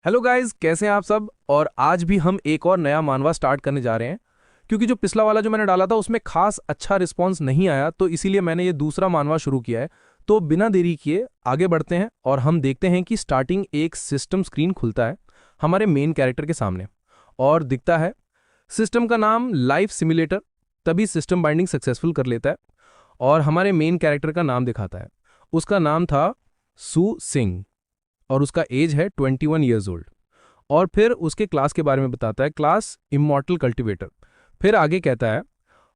Hello guys, कैसे हैं आप सब। और आज भी हम एक और नया मानवा स्टार्ट करने जा रहे हैं, क्योंकि जो पिछला वाला जो मैंने डाला था उसमें खास अच्छा रिस्पांस नहीं आया, तो इसीलिए मैंने ये दूसरा मानवा शुरू किया है। तो बिना देरी किए आगे बढ़ते हैं और हम देखते हैं कि स्टार्टिंग एक सिस्टम स्क्रीन खुलता है हमारे मेन कैरेक्टर के सामने और दिखता है सिस्टम का नाम लाइफ सिमुलेटर। तभी सिस्टम बाइंडिंग सक्सेसफुल कर लेता है और हमारे मेन कैरेक्टर का नाम दिखाता है। उसका नाम था सू सिंह और उसका एज है 21 ईयर्स ओल्ड। और फिर उसके क्लास के बारे में बताता है, क्लास इमॉर्टल कल्टिवेटर। फिर आगे कहता है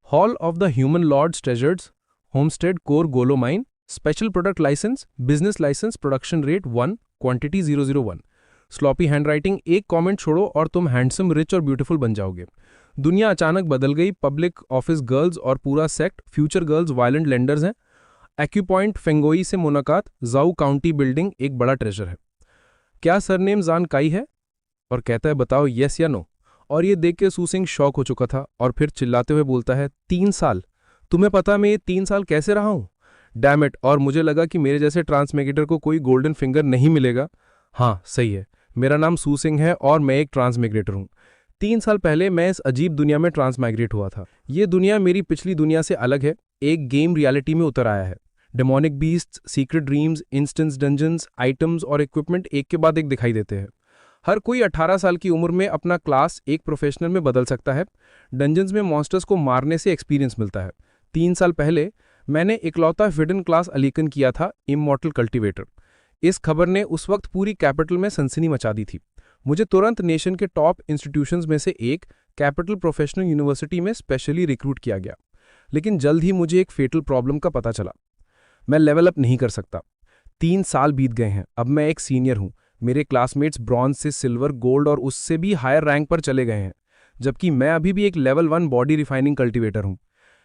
hall of the human lords treasures, homestead core गोलो mine, special product license, business license, production rate 1, quantity 001। Sloppy handwriting, एक कमेंट छोड़ो और तुम हैंडसम, रिच और ब्यूटीफुल बन जाओगे। दुनिया अचानक बदल गई, पब्लिक ऑफिस गर्ल्स और पूरा sect, future girls violent lenders हैं। एक्यूपॉइंट फेंगोई से मुलाकात, जाऊ काउंटी बिल्डिंग एक बड़ा ट्रेजर है। क्या सरनेम जान काई है? और कहता है बताओ यस या नो। और ये देख के सूसिंग शॉक हो चुका था और फिर चिल्लाते हुए बोलता है 3 साल? तुम्हें पता मैं ये 3 साल कैसे रहा हूं? डैम इट, और मुझे लगा कि मेरे जैसे ट्रांसमिग्रेटर को कोई गोल्डन फिंगर नहीं मिलेगा। हाँ सही है, मेरा नाम सूसिंग है और मैं एक ट्रांसमिग्रेटर हूँ। 3 साल पहले मैं इस अजीब दुनिया में ट्रांसमाइग्रेट हुआ था। ये दुनिया मेरी पिछली दुनिया से अलग है, एक गेम रियलिटी में उतर आया है। Demonic beasts, secret dreams, instance dungeons, items और इक्विपमेंट एक के बाद एक दिखाई देते हैं। हर कोई 18 साल की उम्र में अपना क्लास एक प्रोफेशनल में बदल सकता है। डंजन्स में मॉन्स्टर्स को मारने से एक्सपीरियंस मिलता है। 3 साल पहले मैंने इकलौता हिडन क्लास अलीकन किया था, इमॉर्टल कल्टिवेटर। इस खबर ने उस वक्त पूरी कैपिटल में सनसनी मचा दी थी। मुझे तुरंत नेशन के टॉप इंस्टीट्यूशंस में से एक कैपिटल प्रोफेशनल यूनिवर्सिटी में स्पेशली रिक्रूट किया गया। लेकिन जल्द ही मुझे एक फेटल प्रॉब्लम का पता चला। मैं लेवल अप नहीं कर सकता। 3 साल बीत गए हैं, अब मैं एक सीनियर हूं। मेरे क्लासमेट्स ब्रॉन्ज से सिल्वर, गोल्ड और उससे भी हायर रैंक पर चले गए हैं, जबकि मैं अभी भी एक लेवल 1 बॉडी रिफाइनिंग कल्टिवेटर हूं।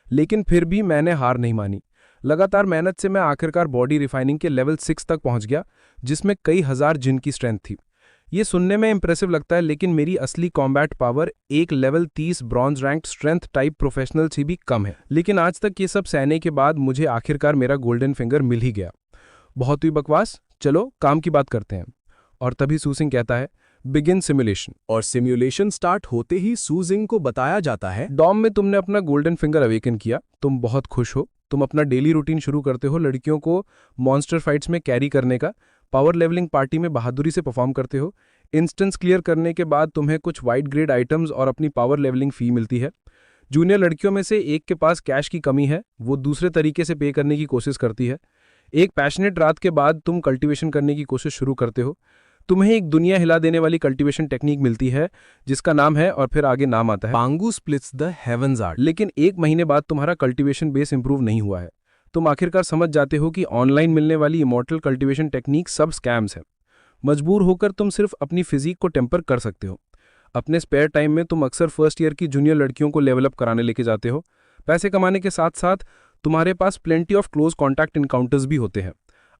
लेकिन फिर भी मैंने हार नहीं मानी। लगातार मेहनत से मैं आखिरकार बॉडी रिफाइनिंग के लेवल 6 तक पहुंच गया, जिसमें कई हजार जिन की स्ट्रेंथ थी। ये सुनने में इंप्रेसिव लगता है, लेकिन मेरी असली कॉम्बैट पावर एक level 30 bronze rank strength type professional से भी कम है। लेकिन आज तक ये सब सहने के बाद मुझे आखिरकार मेरा गोल्डन फिंगर मिल ही गया। बहुत हुई बकवास, चलो काम की बात करते हैं। और तभी सूसिंग कहता है बिगिन सिमुलेशन। और सिम्युलेशन स्टार्ट होते ही सूजिंग को बताया जाता है डॉम में तुमने अपना गोल्डन फिंगर अवेकन किया, तुम बहुत खुश हो। तुम अपना डेली रूटीन शुरू करते हो, लड़कियों को मॉन्स्टर फाइट्स में कैरी करने का, पावर लेवलिंग पार्टी में बहादुरी से परफॉर्म करते हो। इंस्टेंस क्लियर करने के बाद तुम्हें कुछ वाइड ग्रेड आइटम्स और अपनी पावर लेवलिंग फी मिलती है। जूनियर लड़कियों में से एक के पास कैश की कमी है, वो दूसरे तरीके से पे करने की कोशिश करती है। एक पैशनेट रात के बाद तुम कल्टीवेशन करने की कोशिश शुरू करते हो। तुम्हें एक दुनिया हिला देने वाली कल्टीवेशन टेक्निक मिलती है जिसका नाम है, और फिर आगे नाम आता है, पांगू स्प्लिट्स द हेवंस आर्ट। लेकिन 1 महीने बाद तुम्हारा कल्टीवेशन बेस इंप्रूव नहीं हुआ है। तुम आखिरकार समझ जाते हो कि ऑनलाइन मिलने वाली इमॉर्टल कल्टीवेशन टेक्निक सब स्कैम्स हैं। मजबूर होकर तुम सिर्फ अपनी फिजिक को टेम्पर कर सकते हो। अपने स्पेयर टाइम में तुम अक्सर फर्स्ट ईयर की जूनियर लड़कियों को लेवल अप कराने लेके जाते हो। पैसे कमाने के साथ साथ तुम्हारे पास plenty of close contact encounters भी होते हैं।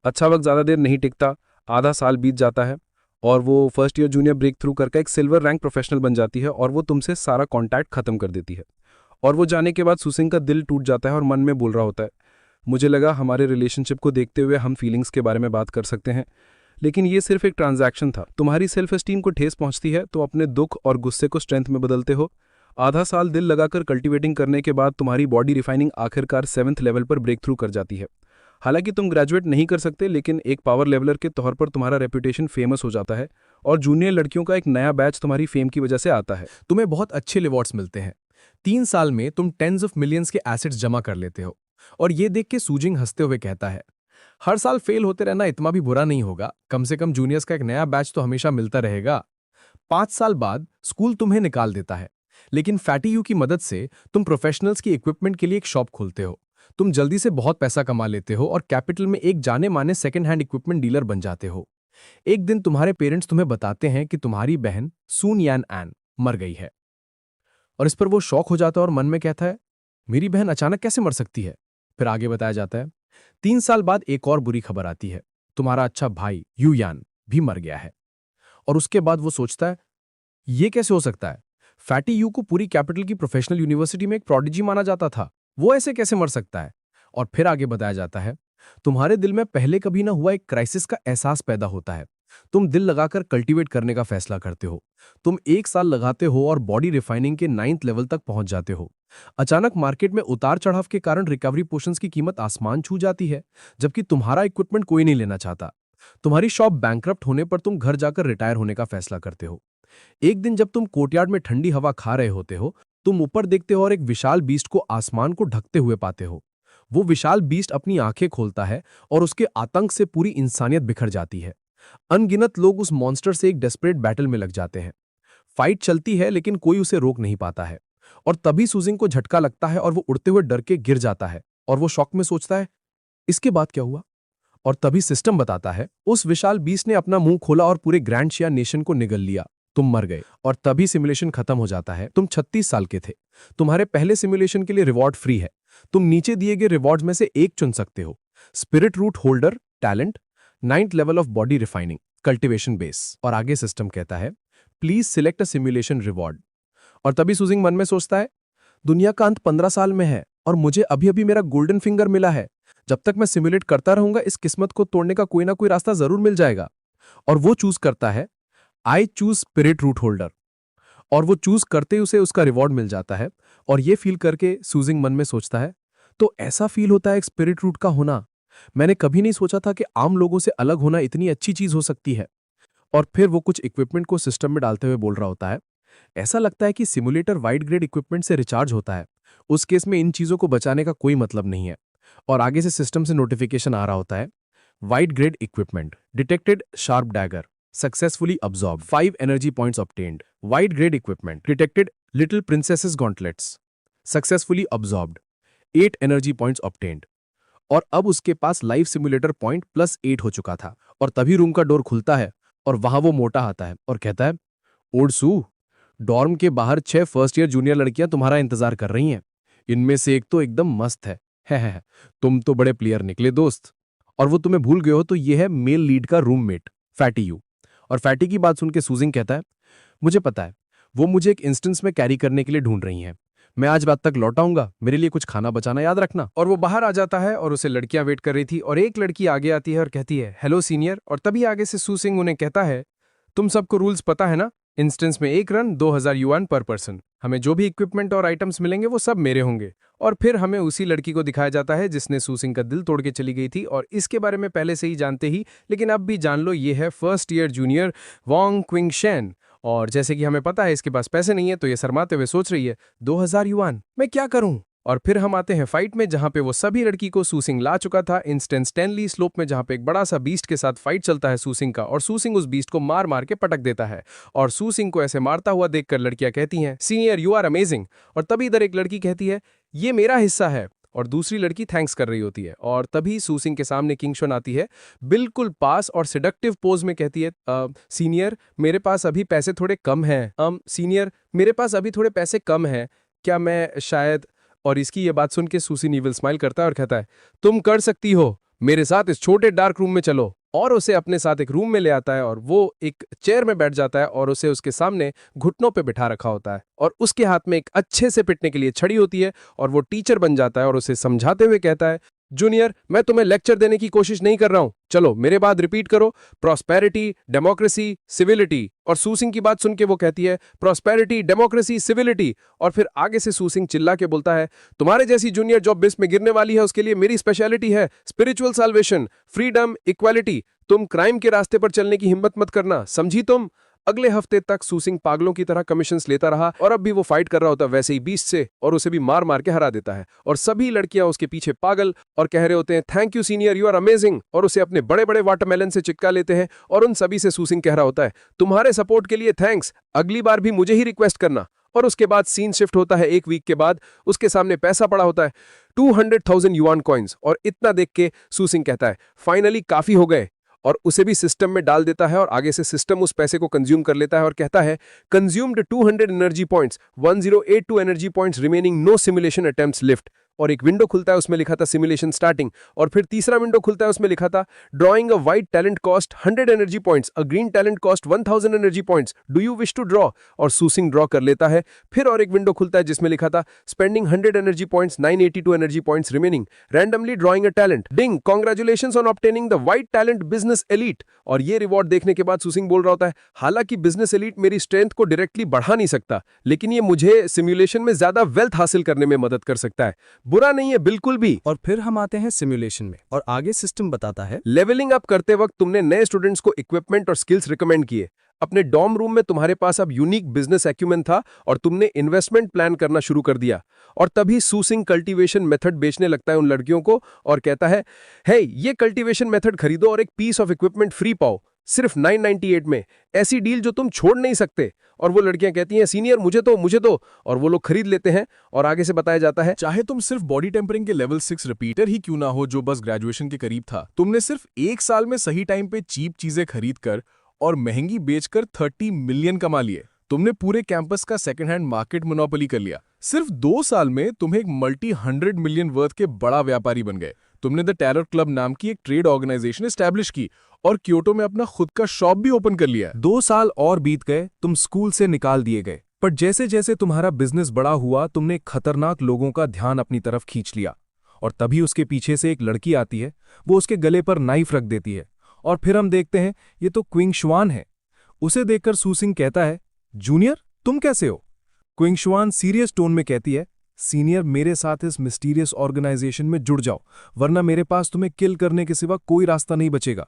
अच्छा वक्त ज़्यादा देर नहीं टिकता, आधा साल बीत जाता है और वो first year junior breakthrough करके एक सिल्वर रैंक प्रोफेशनल बन जाती है और वो तुमसे सारा कॉन्टैक्ट खत्म कर देती है। और वो जाने के बाद सुसिंग का दिल टूट जाता है और मन में बोल रहा होता है, मुझे लगा हमारे रिलेशनशिप को देखते हुए हम फीलिंग्स के बारे में बात कर सकते हैं, लेकिन ये सिर्फ एक ट्रांजैक्शन था। तुम्हारी सेल्फ एस्टीम को ठेस पहुंचती है तो अपने दुख और गुस्से को स्ट्रेंथ में बदलते हो। आधा साल दिल लगाकर कल्टीवेटिंग करने के बाद तुम्हारी बॉडी रिफाइनिंग आखिरकार 7th लेवल पर ब्रेक थ्रू कर जाती है। हालांकि तुम ग्रेजुएट नहीं कर सकते, लेकिन एक पावर लेवलर के तौर पर तुम्हारा रेपुटेशन फेमस हो जाता है और जूनियर लड़कियों का एक नया बैच तुम्हारी फेम की वजह से आता है। तुम्हें बहुत अच्छे रिवॉर्ड्स मिलते हैं। 3 साल में तुम टेंस ऑफ मिलियंस के एसेट्स जमा कर लेते हो। और ये देख के सूजिंग हंसते हुए कहता है, हर साल फेल होते रहना इतना भी बुरा नहीं होगा, कम से कम जूनियर्स का एक नया बैच तो हमेशा मिलता रहेगा। 5 साल बाद स्कूल तुम्हें निकाल देता है, लेकिन फैटी यू की मदद से तुम प्रोफेशनल्स की इक्विपमेंट के लिए एक शॉप खोलते हो। तुम जल्दी से बहुत पैसा कमा लेते हो और कैपिटल में एक जाने माने सेकंड हैंड इक्विपमेंट डीलर बन जाते हो। एक दिन तुम्हारे पेरेंट्स तुम्हें बताते हैं कि तुम्हारी बहन सून यान एन मर गई है। और इस पर वो शॉक हो जाता है और मन में कहता है, मेरी बहन अचानक कैसे मर सकती है? फिर आगे बताया जाता है 3 साल बाद एक और बुरी खबर आती है, तुम्हारा अच्छा भाई यू यान भी मर गया है। और उसके बाद वो सोचता है, ये कैसे हो सकता है? फैटी यू को पूरी कैपिटल की प्रोफेशनल यूनिवर्सिटी में एक प्रोडिजी माना जाता था, वो ऐसे कैसे मर सकता है? और फिर आगे बताया जाता है, तुम्हारे दिल में पहले कभी ना हुआ एक क्राइसिस का एहसास पैदा होता है। तुम दिल लगाकर कल्टीवेट करने का फैसला करते हो। तुम 1 साल लगाते हो और बॉडी रिफाइनिंग के 9th लेवल तक पहुंच जाते हो। अचानक मार्केट में उतार चढ़ाव के कारण रिकवरी पोशंस की कीमत आसमान छू जाती है, जबकि तुम्हारा इक्विपमेंट कोई नहीं लेना चाहता। तुम्हारी शॉप बैंकरप्ट होने पर तुम घर जाकर रिटायर होने का फैसला करते हो। एक दिन जब तुम कोर्टयार्ड में ठंडी हवा खा रहे होते हो, तुम ऊपर देखते हो और एक विशाल बीस्ट को आसमान को ढकते हुए पाते हो। वो विशाल बीस्ट अपनी आंखें खोलता है और उसके आतंक से पूरी इंसानियत बिखर जाती है। अनगिनत लोग उस मॉन्स्टर से एक डेस्परेट बैटल में लग जाते हैं। फाइट चलती है लेकिन कोई उसे रोक नहीं पाता है। और तभी सुजिंग को झटका लगता है और वो उड़ते हुए डर के गिर जाता है और वो शॉक में सोचता है, इसके बाद क्या हुआ? और तभी सिस्टम बताता है, उस विशाल बीस्ट ने अपना मुंह खोला और पूरे ग्रैंड शिया नेशन को निगल लिया। तुम मर गए। और तभी सिमुलेशन खत्म हो जाता है। तुम 36 साल के थे। तुम्हारे पहले सिमुलेशन के लिए रिवॉर्ड फ्री है। तुम नीचे दिए गए रिवॉर्ड्स में से एक चुन सकते हो। Spirit root holder, talent, 9th level of body refining, cultivation base. और आगे सिस्टम कहता है, please select a simulation reward. और तभी सुजिंग मन में सोचता है, दुनिया का अंत 15 साल में है और मुझे अभी अभी मेरा गोल्डन फिंगर मिला है। जब तक मैं सिमुलेट करता रहूंगा, इस किस्मत को तोड़ने का कोई ना कोई रास्ता जरूर मिल जाएगा। और वो चूज करता है, I choose spirit root holder. और वो चूज करते ही उसे उसका रिवॉर्ड मिल जाता है। और ये फील करके सुजिंग मन में सोचता है, तो ऐसा फील होता है एक स्पिरिट रूट का होना। मैंने कभी नहीं सोचा था कि आम लोगों से अलग होना इतनी अच्छी चीज हो सकती है। और फिर वो कुछ इक्विपमेंट को सिस्टम में डालते हुए बोल रहा होता है, ऐसा लगता है कि सिमुलेटर वाइड ग्रेड इक्विपमेंट से रिचार्ज होता है। उस केस में इन चीजों को बचाने का कोई मतलब नहीं है। और आगे से सिस्टम से नोटिफिकेशन आ रहा होता है, wide grade equipment detected, sharp dagger successfully absorb, 5 energy points obtained. Wide grade equipment detected, little princesses gauntlets successfully absorbed, 8 energy points obtained. और अब उसके पास लाइफ सिमुलेटर पॉइंट +8 हो चुका था। और तभी रूम का डोर खुलता है और वहां वो मोटा आता है और कहता है, ओडसू, डॉर्म के बाहर 6 फर्स्ट ईयर जूनियर लड़कियां तुम्हारा इंतजार कर रही हैं। इनमें से एक तो एकदम मस्त है। तुम तो बड़े प्लेयर निकले दोस्त। और वो तुम्हें भूल गए हो तो ये है मेल लीड का रूममेट फैटी यू। और फैटी की बात सुन के सुजिंग कहता है, मुझे पता है, वो मुझे एक इंस्टेंस में कैरी करने के लिए ढूंढ रही हैं। मैं आज रात तक लौट आऊंगा, मेरे लिए कुछ खाना बचाना याद रखना। और वो बाहर आ जाता है और उसे लड़कियां वेट कर रही थी और एक लड़की आगे आती है और कहती है, हेलो सीनियर। और तभी आगे से सुजिंग उन्हें कहता है, तुम सबको रूल्स पता है ना? इंस्टेंस में 1 रन 2000 युआन पर पर्सन। हमें जो भी इक्विपमेंट और आइटम्स मिलेंगे वो सब मेरे होंगे। और फिर हमें उसी लड़की को दिखाया जाता है जिसने सुजिंग का दिल तोड़ के चली गई थी। और इसके बारे में पहले से ही जानते ही, लेकिन अब भी जान लो, ये है फर्स्ट ईयर जूनियर वांग क्विंगशेन। और जैसे कि हमें पता है इसके पास पैसे नहीं है, तो ये शर्माते हुए सोच रही है, 2000 युआन मैं क्या करूं? और फिर हम आते हैं फाइट में, जहां पे वो सभी लड़की को सुसिंग ला चुका था इंस्टेंस स्टैनली स्लोप में, जहां पे एक बड़ा सा बीस्ट के साथ फाइट चलता है सुसिंग का। और सुसिंग उस बीस्ट को मार मार के पटक देता है। और सुसिंग को ऐसे मारता हुआ देखकर लड़कियां कहती हैं, सीनियर यू आर अमेजिंग। और तभी इधर एक लड़की कहती है, ये मेरा हिस्सा है। और दूसरी लड़की थैंक्स कर रही होती है। और तभी सुसिंग के सामने किंगशुन आती है, बिल्कुल पास और सिडक्टिव पोज में कहती है, सीनियर मेरे पास अभी पैसे थोड़े कम हैं। सीनियर मेरे पास अभी थोड़े पैसे कम हैं, क्या मैं शायद। और इसकी ये बात सुन के सुसिंग इविल स्माइल करता है और कहता है, तुम कर सकती हो, मेरे साथ इस छोटे डार्क रूम में चलो। और उसे अपने साथ एक रूम में ले आता है और वो एक चेयर में बैठ जाता है और उसे उसके सामने घुटनों पे बिठा रखा होता है। और उसके हाथ में एक अच्छे से पिटने के लिए छड़ी होती है। और वो टीचर बन जाता है और उसे समझाते हुए कहता है, जूनियर मैं तुम्हें लेक्चर देने की कोशिश नहीं कर रहा हूं, चलो मेरे बाद रिपीट करो, प्रॉस्पेरिटी, डेमोक्रेसी, सिविलिटी। और सुसिंग की बात सुन के वो कहती है, प्रॉस्पेरिटी, डेमोक्रेसी, सिविलिटी। और फिर आगे से सुसिंग चिल्ला के बोलता है, तुम्हारे जैसी जूनियर जो बिस्म में गिरने वाली है उसके लिए मेरी स्पेशलिटी है स्पिरिचुअल साल्वेशन, फ्रीडम, इक्वालिटी। तुम क्राइम के रास्ते पर चलने की हिम्मत मत करना, समझी तुम? अगले हफ्ते तक सुसिंग पागलों की तरह कमीशंस लेता रहा और अब भी वो फाइट कर रहा होता वैसे ही बीस्ट से, और उसे भी मार मार के हरा देता है। और सभी लड़कियां उसके पीछे पागल और कह रहे होते हैं, thank you senior, you are amazing. और उसे अपने बड़े बड़े वाटरमेलन से चिपका लेते हैं। और उन सभी से सुसिंग कह रहा होता है, तुम्हारे सपोर्ट के लिए थैंक्स, अगली बार भी मुझे ही रिक्वेस्ट करना। और उसके बाद सीन शिफ्ट होता है 1 वीक के बाद। उसके सामने पैसा पड़ा होता है 200,000 युआन कॉइन्स। और इतना देख के सुसिंग कहता है, फाइनली काफी हो गए। और उसे भी सिस्टम में डाल देता है और आगे से सिस्टम उस पैसे को कंज्यूम कर लेता है और कहता है, consumed 200 energy points, 1082 energy points remaining, no simulation attempts left. और एक विंडो खुलता है, उसमें लिखा था सिमुलेशन स्टार्टिंग, और फिर तीसरा विंडो खुलता है, उसमें लिखा था drawing a white talent cost 100 energy points, a green talent cost 1000 energy points, do you wish to draw? और सूसिंग ड्रॉ कर लेता है। फिर और एक विंडो खुलता है जिसमें लिखा था spending 100 energy points, 982 energy points remaining, randomly drawing a talent, ding, congratulations on obtaining the white talent business elite. और ये रिवॉर्ड देखने के बाद सूसिंग बोल रहा होता है, हालांकि बिजनेस एलीट मेरी स्ट्रेंथ को डायरेक्टली बढ़ा नहीं सकता, लेकिन ये मुझे सिमुलेशन में ज्यादा वेल्थ हासिल करने में मदद कर सकता है। बुरा नहीं है बिल्कुल भी। और फिर हम आते हैं सिमुलेशन में और आगे सिस्टम बताता है लेवलिंग अप करते वक्त तुमने नए स्टूडेंट्स को इक्विपमेंट और स्किल्स रिकमेंड किए। अपने डॉर्म रूम में तुम्हारे पास अब यूनिक बिजनेस एक्यूमेन था और तुमने इन्वेस्टमेंट प्लान करना शुरू कर दिया। और तभी सूसिंग कल्टीवेशन मेथड बेचने लगता है उन लड़कियों को और कहता है, हे ये कल्टीवेशन मेथड खरीदो और एक पीस ऑफ इक्विपमेंट फ्री पाओ, सिर्फ 998 में, ऐसी डील जो तुम छोड़ नहीं सकते। और वो लड़कियां कहती हैं, सीनियर मुझे तो, और वो लोग खरीद लेते हैं। और आगे से बताया जाता है, चाहे तुम सिर्फ बॉडी टेम्परिंग के लेवल 6 रिपीटर ही क्यों ना हो जो बस ग्रेजुएशन के करीब था, तुमने सिर्फ 1 साल में सही टाइम पे चीप चीजें खरीद कर और महंगी बेचकर 30 मिलियन कमा लिए। तुमने पूरे कैंपस का सेकंड हैंड मार्केट मोनोपोली कर लिया। सिर्फ 2 साल में तुम एक मल्टी 100 मिलियन वर्थ के बड़ा व्यापारी बन गए। तुमने द टेरर क्लब नाम की एक ट्रेड ऑर्गेनाइजेशन एस्टैब्लिश की और क्योटो में अपना खुद का शॉप भी ओपन कर लिया। 2 साल और बीत गए, तुम स्कूल से निकाल दिए गए, पर जैसे जैसे तुम्हारा बिजनेस बड़ा हुआ तुमने खतरनाक लोगों का ध्यान अपनी तरफ खींच लिया। और तभी उसके पीछे से एक लड़की आती है, वो उसके गले पर नाइफ रख देती है और फिर हम देखते हैं ये तो क्विंग शुआन है। उसे देखकर सूसिंग कहता है, जूनियर तुम कैसे हो? क्विंग शुआन सीरियस टोन में कहती है, सीनियर मेरे साथ इस मिस्टीरियस ऑर्गेनाइजेशन में जुड़ जाओ, वरना मेरे पास तुम्हें किल करने के सिवा कोई रास्ता नहीं बचेगा।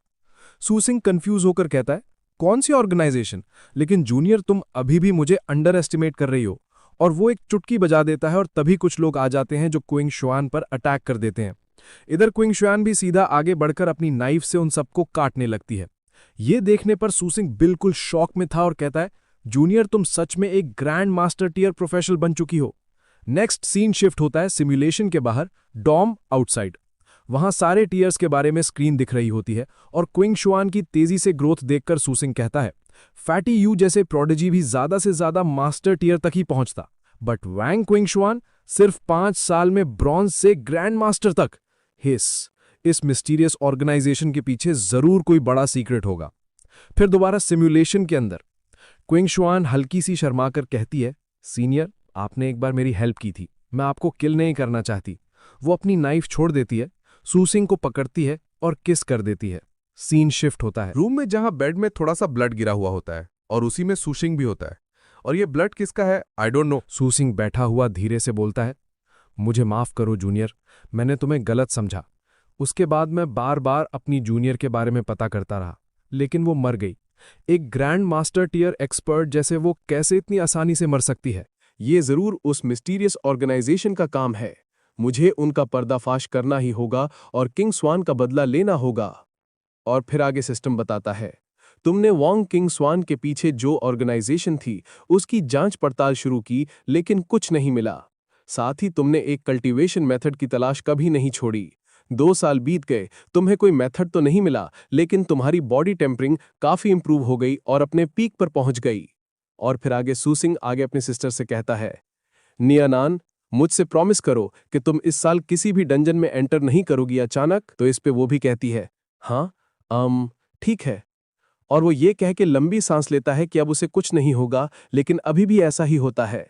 सूसिंग कंफ्यूज होकर कहता है, कौन सी ऑर्गेनाइजेशन? लेकिन जूनियर तुम अभी भी मुझे अंडर एस्टिमेट कर रही हो। और वो एक चुटकी बजा देता है और तभी कुछ लोग आ जाते हैं जो क्विंग शुआन पर अटैक कर देते हैं। इधर क्विंग शुआन भी सीधा आगे बढ़कर अपनी नाइफ से उन सबको काटने लगती है। ये देखने पर सूसिंग बिल्कुल शॉक में था और कहता है, जूनियर तुम सच में एक ग्रैंड मास्टर टियर प्रोफेशनल बन चुकी हो। नेक्स्ट सीन शिफ्ट होता है सिमुलेशन के बाहर, डॉम आउटसाइड। वहां सारे टीयर्स के बारे में स्क्रीन दिख रही होती है और क्विंग शुआन की तेजी से ग्रोथ देखकर सूसिंग कहता है, फैटी यू जैसे प्रोडिजी भी ज्यादा से ज्यादा मास्टर टियर तक ही पहुंचता, बट वैंग क्विंग शुआन सिर्फ 5 साल में ब्रॉन्ज से ग्रैंड मास्टर तक। हिस, इस मिस्टीरियस ऑर्गेनाइजेशन के पीछे जरूर कोई बड़ा सीक्रेट होगा। फिर दोबारा सिमुलेशन के अंदर क्विंग शुआन हल्की सी शर्माकर कहती है, सीनियर आपने एक बार मेरी हेल्प की थी, मैं आपको किल नहीं करना चाहती। वो अपनी नाइफ छोड़ देती है, सूसिंग को पकड़ती है और किस कर देती है। सीन शिफ्ट होता है रूम में जहां बेड में थोड़ा सा ब्लड गिरा हुआ होता है और उसी में सूसिंग भी होता है। और ये ब्लड किसका है आई डोंट नो। सूसिंग बैठा हुआ धीरे से बोलता है, मुझे माफ करो जूनियर, मैंने तुम्हें गलत समझा। उसके बाद मैं बार बार अपनी जूनियर के बारे में पता करता रहा, लेकिन वो मर गई। एक ग्रैंड मास्टर टियर एक्सपर्ट जैसे वो कैसे इतनी आसानी से मर सकती है? ये जरूर उस मिस्टीरियस ऑर्गेनाइजेशन का काम है। मुझे उनका पर्दाफाश करना ही होगा और किंग स्वान का बदला लेना होगा। और फिर आगे सिस्टम बताता है, तुमने वॉन्ग किंग स्वान के पीछे जो ऑर्गेनाइजेशन थी उसकी जांच पड़ताल शुरू की, लेकिन कुछ नहीं मिला। साथ ही तुमने एक कल्टीवेशन मेथड की तलाश कभी नहीं छोड़ी। 2 साल बीत गए, तुम्हें कोई मेथड तो नहीं मिला, लेकिन तुम्हारी बॉडी टेम्परिंग काफी इंप्रूव हो गई और अपने पीक पर पहुंच गई। और फिर आगे सूसिंग आगे अपने सिस्टर से कहता है, नियानान मुझसे प्रॉमिस करो कि तुम इस साल किसी भी डंजन में एंटर नहीं करोगी अचानक। तो इस पे वो भी कहती है, हाँ ठीक है। और वो ये कह के लंबी सांस लेता है कि अब उसे कुछ नहीं होगा, लेकिन अभी भी ऐसा ही होता है।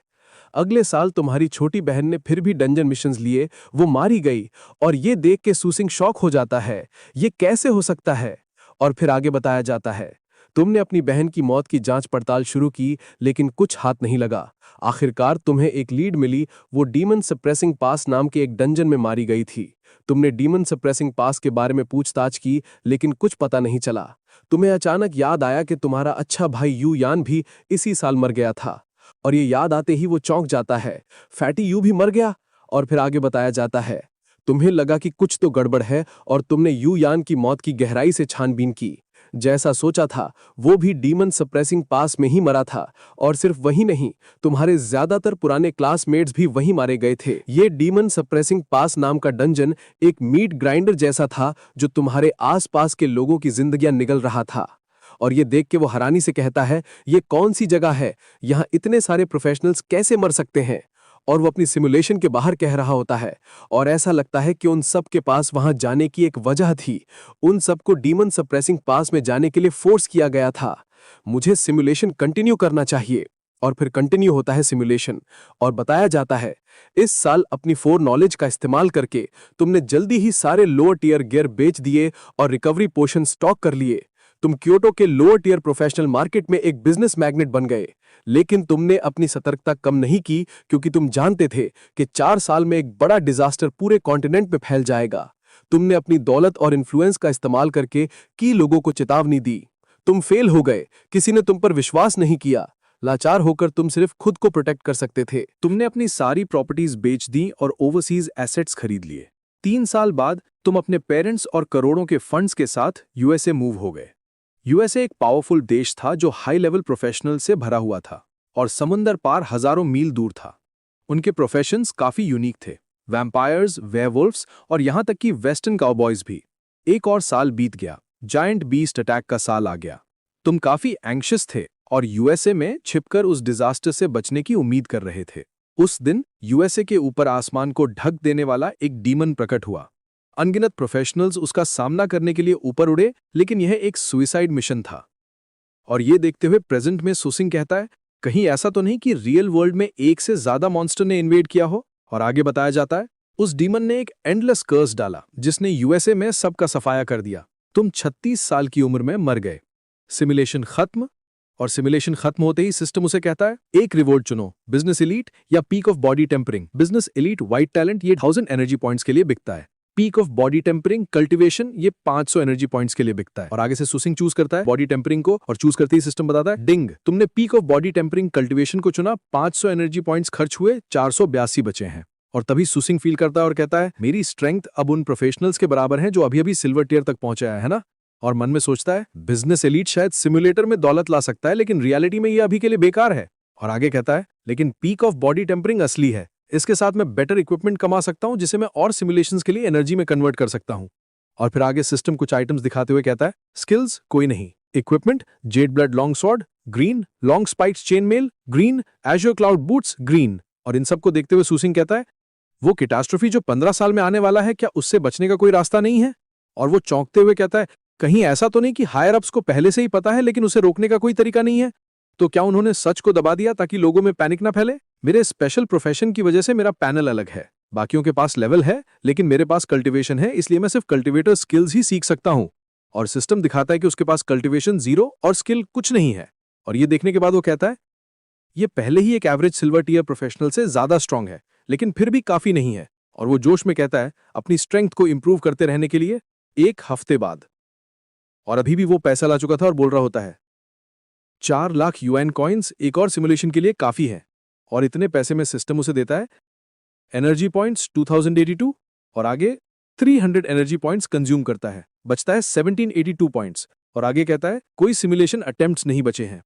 अगले साल तुम्हारी छोटी बहन ने फिर भी डंजन मिशंस लिए, वो मारी गई। और ये देख के सूसिंग शॉक हो जाता है, ये कैसे हो सकता है? और फिर आगे बताया जाता है, तुमने अपनी बहन की मौत की जांच पड़ताल शुरू की, लेकिन कुछ हाथ नहीं लगा। आखिरकार तुम्हें एक लीड मिली, वो डीमन सप्रेसिंग पास नाम के एक डंजन में मारी गई थी। तुमने डीमन सप्रेसिंग पास के बारे में पूछताछ की, लेकिन कुछ पता नहीं चला। तुम्हें अचानक याद आया कि तुम्हारा अच्छा भाई यू यान भी इसी साल मर गया था। और ये याद आते ही वो चौंक जाता है, फैटी यू भी मर गया। और फिर आगे बताया जाता है, तुम्हें लगा कि कुछ तो गड़बड़ है और तुमने यू यान की मौत की गहराई से छानबीन की। जैसा सोचा था वो भी डीमन सप्रेसिंग पास में ही मरा था। और सिर्फ वही नहीं, तुम्हारे ज्यादातर पुराने क्लासमेट्स भी वहीं मारे गए थे। ये डीमन सप्रेसिंग पास नाम का डंजन एक मीट ग्राइंडर जैसा था जो तुम्हारे आसपास के लोगों की जिंदगियां निगल रहा था। और ये देख के वो हैरानी से कहता है, ये कौन सी जगह है? यहाँ इतने सारे प्रोफेशनल्स कैसे मर सकते हैं? और वो अपनी सिमुलेशन के बाहर कह रहा होता है, और ऐसा लगता है कि उन सब के पास वहां जाने की एक वजह थी। उन सबको डीमन सप्रेसिंग पास में जाने के लिए फोर्स किया गया था। मुझे सिमुलेशन कंटिन्यू करना चाहिए। और फिर कंटिन्यू होता है सिमुलेशन, और बताया जाता है, इस साल अपनी 4 नॉलेज का इस्तेमाल करके तुमने जल्दी ही सारे लोअर टियर गियर बेच दिए और रिकवरी पोशन स्टॉक कर लिए। तुम क्योटो के लोअर टियर प्रोफेशनल मार्केट में एक बिजनेस मैग्नेट बन गए। लेकिन तुमने अपनी सतर्कता कम नहीं की, क्योंकि तुम जानते थे कि 4 साल में एक बड़ा डिजास्टर पूरे कॉन्टिनेंट में फैल जाएगा। तुमने अपनी दौलत और इन्फ्लुएंस का इस्तेमाल करके की लोगों को चेतावनी दी। तुम फेल हो गए, किसी ने तुम पर विश्वास नहीं किया। लाचार होकर तुम सिर्फ खुद को प्रोटेक्ट कर सकते थे। तुमने अपनी सारी प्रॉपर्टीज बेच दी और ओवरसीज एसेट्स खरीद लिए। 3 साल बाद तुम अपने पेरेंट्स और करोड़ों के फंड्स के साथ यूएसए मूव हो गए। यूएसए एक पावरफुल देश था जो हाई लेवल प्रोफेशनल से भरा हुआ था और समुंदर पार हजारों मील दूर था। उनके प्रोफेशंस काफी यूनिक थे, वैम्पायर्स, वेयरवुल्फ्स और यहां तक कि वेस्टर्न काउबॉयज भी। एक और साल बीत गया, जायंट बीस्ट अटैक का साल आ गया। तुम काफी एंग्शियस थे और यूएसए में छिपकर उस डिजास्टर से बचने की उम्मीद कर रहे थे। उस दिन यूएसए के ऊपर आसमान को ढक देने वाला एक डीमन प्रकट हुआ। अनगिनत प्रोफेशनल्स उसका सामना करने के लिए ऊपर उड़े, लेकिन यह एक सुइसाइड मिशन था। और ये देखते हुए प्रेजेंट में सुसिंग कहता है, कहीं ऐसा तो नहीं कि रियल वर्ल्ड में एक से ज्यादा मॉन्स्टर ने इन्वेड किया हो। और आगे बताया जाता है, उस डीमन ने एक एंडलेस कर्स डाला जिसने यूएसए में सबका सफाया कर दिया। तुम 36 साल की उम्र में मर गए। सिमुलेशन खत्म, और सिमुलेशन खत्म होते ही सिस्टम उसे कहता है, एक रिवॉर्ड चुनो, बिजनेस एलीट या peak of body tempering. Business elite white talent ये 1000 एनर्जी पॉइंट्स के लिए बिकता है। Peak of body tempering cultivation ये 500 एनर्जी पॉइंट्स के लिए बिकता है। और आगे से सुसिंग चूज करता है बॉडी टेम्परिंग को, और चूज करते ही सिस्टम बताता है, डिंग, तुमने peak of body tempering cultivation को चुना, 500 एनर्जी पॉइंट्स खर्च हुए, 482 बचे हैं। और तभी सुसिंग फील करता है और कहता है, मेरी स्ट्रेंथ अब उन प्रोफेशनल्स के बराबर है जो अभी अभी सिल्वर टियर तक पहुंचे है ना। और मन में सोचता है, बिजनेस एलीट शायद सिमुलेटर में दौलत ला सकता है, लेकिन रियलिटी में ये अभी के लिए बेकार है। और आगे कहता है, लेकिन पीक ऑफ बॉडी टेम्परिंग असली है। इसके साथ मैं बेटर इक्विपमेंट कमा सकता हूं जिसे मैं और सिमुलेशंस के लिए एनर्जी में कन्वर्ट कर सकता हूं। और फिर आगे सिस्टम कुछ आइटम्स दिखाते हुए कहता है, स्किल्स कोई नहीं, equipment jade blood long sword green, long spikes chain mail green, azure cloud boots green. और इन सबको देखते हुए सुसिंग कहता है, वो कैटास्ट्रोफी जो 15 साल में आने वाला है, क्या उससे बचने का कोई रास्ता नहीं है? और वो चौंकते हुए कहता है, कहीं ऐसा तो नहीं कि हायर अप्स को पहले से ही पता है लेकिन उसे रोकने का कोई तरीका नहीं है? तो क्या उन्होंने सच को दबा दिया ताकि लोगों में पैनिक ना फैले? मेरे स्पेशल प्रोफेशन की वजह से मेरा पैनल अलग है। बाकियों के पास लेवल है, लेकिन मेरे पास कल्टीवेशन है, इसलिए मैं सिर्फ कल्टीवेटर स्किल्स ही सीख सकता हूं। और सिस्टम दिखाता है कि उसके पास कल्टीवेशन 0 और स्किल कुछ नहीं है। और ये देखने के बाद वो कहता है, ये पहले ही एक एवरेज सिल्वर टियर प्रोफेशनल से ज्यादा स्ट्रांग है, लेकिन फिर भी काफी नहीं है। और वो जोश में कहता है, अपनी स्ट्रेंथ को इंप्रूव करते रहने के लिए 1 हफ्ते बाद। और अभी भी वो पैसा ला चुका था और बोल रहा होता है, 4 लाख यूएन कॉइन्स एक और सिमुलेशन के लिए काफी है। और इतने पैसे में सिस्टम उसे देता है एनर्जी पॉइंट्स 2082 और आगे 300 एनर्जी पॉइंट्स कंज्यूम करता है, बचता है 1782 पॉइंट्स। और आगे कहता है, कोई सिमुलेशन अटेम्प्ट्स नहीं बचे हैं।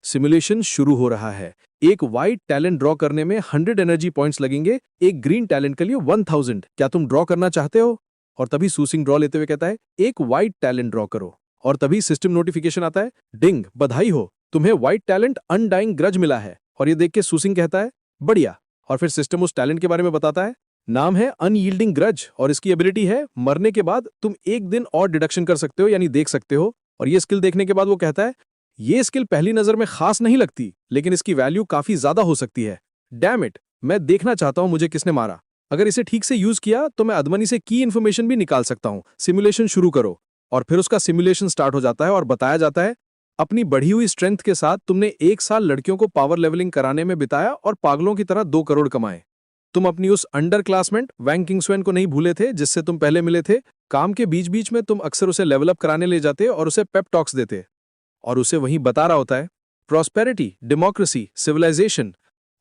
सिमुलेशन शुरू हो रहा है। एक वाइट टैलेंट ड्रॉ करने में 100 एनर्जी पॉइंट्स लगेंगे, एक ग्रीन टैलेंट के लिए 1000। क्या तुम ड्रॉ करना चाहते हो? और तभी सुसिंग ड्रॉ लेते हुए कहता है, एक वाइट टैलेंट ड्रॉ करो। और तभी सिस्टम नोटिफिकेशन आता है, डिंग, बधाई हो, तुम्हें व्हाइट टैलेंट अनडाइंग ग्रज मिला है। और ये देख के सुसिंग कहता है, बढ़िया। और फिर सिस्टम उस टैलेंट के बारे में बताता है, नाम है अनयील्डिंग ग्रज, और इसकी एबिलिटी है मरने के बाद तुम 1 दिन और डिडक्शन कर सकते हो, यानी देख सकते हो। और ये स्किल देखने के बाद वो कहता है, ये स्किल पहली नजर में खास नहीं लगती, लेकिन इसकी वैल्यू काफी ज्यादा हो सकती है। डैम इट, मैं देखना चाहता हूं मुझे किसने मारा। अगर इसे ठीक से यूज किया तो मैं अदमनी से की इन्फॉर्मेशन भी निकाल सकता हूं। सिमुलेशन शुरू करो। और फिर उसका सिमुलेशन स्टार्ट हो जाता है और बताया जाता है, अपनी बढ़ी हुई स्ट्रेंथ के साथ तुमने 1 साल लड़कियों को पावर लेवलिंग कराने में बिताया और पागलों की तरह 2 करोड़ कमाए। तुम अपनी उस अंडर क्लासमेट वैंग किंगस्वेन को नहीं भूले थे जिससे तुम पहले मिले थे। काम के बीच बीच में तुम अक्सर उसे लेवल अप कराने ले जाते और उसे पेप टॉक्स देते, और उसे वहीं बता रहा होता है प्रॉस्पेरिटी, डेमोक्रेसी, सिविलाइजेशन।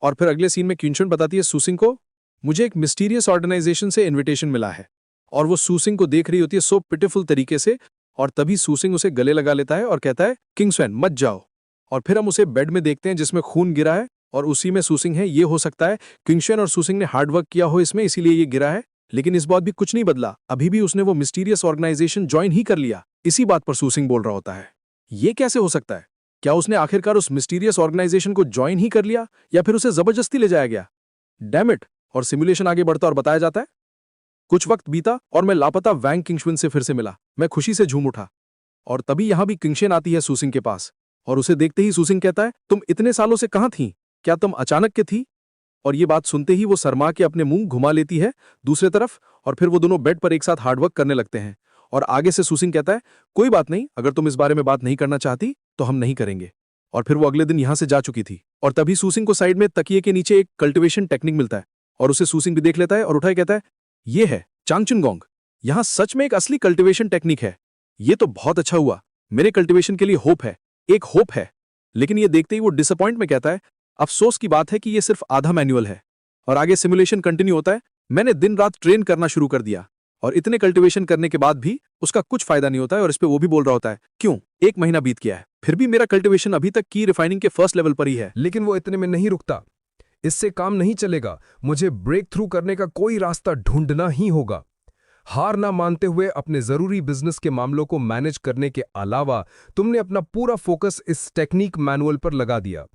और फिर अगले सीन में क्विंचन बताती है सुसिंग को, मुझे एक मिस्टीरियस ऑर्गेनाइजेशन से इन्विटेशन मिला है। और वो सुसिंग को देख रही होती है सो पिटिफुल तरीके से। और तभी सुसिंग उसे गले लगा लेता है और कहता है, किंगस्वेन मत जाओ। और फिर हम उसे बेड में देखते हैं जिसमें खून गिरा है और उसी में सुसिंग है। ये हो सकता है किंगस्वेन और सुसिंग ने हार्ड वर्क किया हो इसमें, इसीलिए ये गिरा है। लेकिन इस बात भी कुछ नहीं बदला, अभी भी उसने वो मिस्टीरियस ऑर्गेनाइजेशन ज्वाइन ही कर लिया। इसी बात पर सुसिंग बोल रहा होता है, ये कैसे हो सकता है? क्या उसने आखिरकार उस मिस्टीरियस ऑर्गेनाइजेशन को ज्वाइन ही कर लिया या फिर उसे जबरदस्ती ले जाया गया? डैम इट, और सिमुलेशन आगे बढ़ता और बताया जाता है। कुछ वक्त बीता और मैं लापता वैंग किंगशुन से फिर से मिला। मैं खुशी से झूम उठा। और तभी यहां भी किंगशेन आती है सूसिंग के पास, और उसे देखते ही सूसिंग कहता है, तुम इतने सालों से कहां थी? क्या तुम अचानक के थी? और ये बात सुनते ही वो शर्मा के अपने मुंह घुमा लेती है दूसरे तरफ, और फिर वो दोनों बेड पर एक साथ हार्डवर्क करने लगते हैं। और आगे से सूसिंग कहता है, कोई बात नहीं, अगर तुम इस बारे में बात नहीं करना चाहती तो हम नहीं करेंगे। और फिर वो अगले दिन यहां से जा चुकी थी। और तभी सूसिंग को साइड में तकिए के नीचे एक कल्टिवेशन टेक्निक मिलता है, और उसे सूसिंग भी देख लेता है और उठाए कहता है, ये है चांगचुनगोंग। यहां सच में एक असली कल्टिवेशन टेक्निक है। ये तो बहुत अच्छा हुआ, मेरे कल्टिवेशन के लिए होप है, एक होप है। लेकिन ये देखते ही वो डिसअपॉइंट में कहता है, अफसोस की बात है कि ये सिर्फ आधा मैनुअल है। और आगे सिमुलेशन कंटिन्यू होता है। मैंने दिन रात ट्रेन करना शुरू कर दिया, और इतने कल्टिवेशन करने के बाद भी उसका कुछ फायदा नहीं होता है। और इस पे वो भी बोल रहा होता है, क्यों? 1 महीना बीत गया है, फिर भी मेरा कल्टिवेशन अभी तक की रिफाइनिंग के फर्स्ट लेवल पर ही है। लेकिन वो इतने में नहीं रुकता। इससे काम नहीं चलेगा, मुझे ब्रेक थ्रू करने का कोई रास्ता ढूंढना ही होगा। हार ना मानते हुए अपने जरूरी बिजनेस के मामलों को मैनेज करने के अलावा तुमने अपना पूरा फोकस इस टेक्निक मैनुअल पर लगा दिया।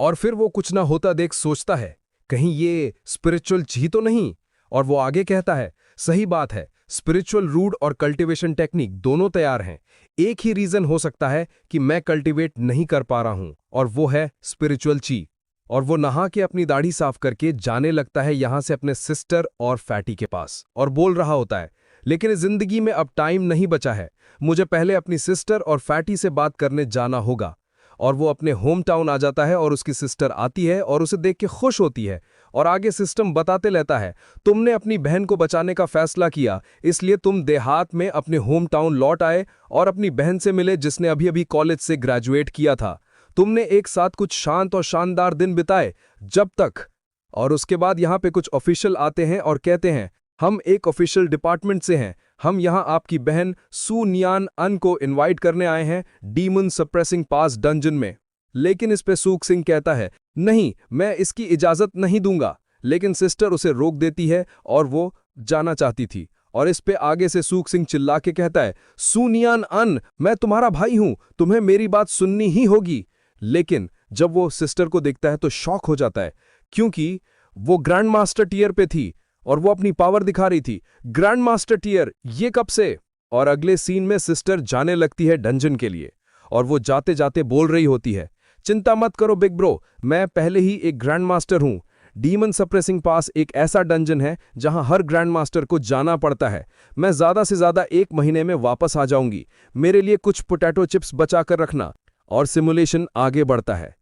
और फिर वो कुछ ना होता देख सोचता है, कहीं ये स्पिरिचुअल ची तो नहीं? और वो आगे कहता है, सही बात है, स्पिरिचुअल रूट और कल्टीवेशन टेक्निक दोनों तैयार हैं। एक ही रीजन हो सकता है कि मैं कल्टीवेट नहीं कर पा रहा हूं, और वो है स्पिरिचुअल ची। और वो नहा के अपनी दाढ़ी साफ करके जाने लगता है यहां से अपने सिस्टर और फैटी के पास, और बोल रहा होता है, लेकिन इस जिंदगी में अब टाइम नहीं बचा है, मुझे पहले अपनी सिस्टर और फैटी से बात करने जाना होगा। और वो अपने होम टाउन आ जाता है, और उसकी सिस्टर आती है और उसे देख के खुश होती है। और आगे सिस्टम बताते रहता है, तुमने अपनी बहन को बचाने का फैसला किया, इसलिए तुम देहात में अपने होम टाउन लौट आए और अपनी बहन से मिले जिसने अभी अभी कॉलेज से ग्रेजुएट किया था। तुमने एक साथ कुछ शांत और शानदार दिन बिताए, जब तक। और उसके बाद यहाँ पे कुछ ऑफिशियल आते हैं और कहते हैं, हम एक ऑफिशियल डिपार्टमेंट से हैं, हम यहाँ आपकी बहन सू नियान अन को इनवाइट करने आए हैं डीमन सप्रेसिंग पास डंजन में। लेकिन इस पे सूक सिंह कहता है, नहीं, मैं इसकी इजाजत नहीं दूंगा। लेकिन सिस्टर उसे रोक देती है और वो जाना चाहती थी। और इस पे आगे से सूक सिंह चिल्ला के कहता है, सू नियान अन, मैं तुम्हारा भाई हूं, तुम्हें मेरी बात सुननी ही होगी। लेकिन जब वो सिस्टर को देखता है तो शॉक हो जाता है, क्योंकि वो ग्रैंड मास्टर टीयर पे थी और वो अपनी पावर दिखा रही थी। ग्रैंड मास्टर टीयर, ये कब से? और अगले सीन में सिस्टर जाने लगती है डंजन के लिए, और वो जाते जाते बोल रही होती है, चिंता मत करो बिग ब्रो, मैं पहले ही एक ग्रैंड मास्टर हूं। डीमन सप्रेसिंग पास एक ऐसा डंजन है जहां हर ग्रैंड मास्टर को जाना पड़ता है। मैं ज्यादा से ज्यादा 1 महीने में वापस आ जाऊंगी, मेरे लिए कुछ पोटैटो चिप्स बचा कर रखना। और सिमुलेशन आगे बढ़ता है।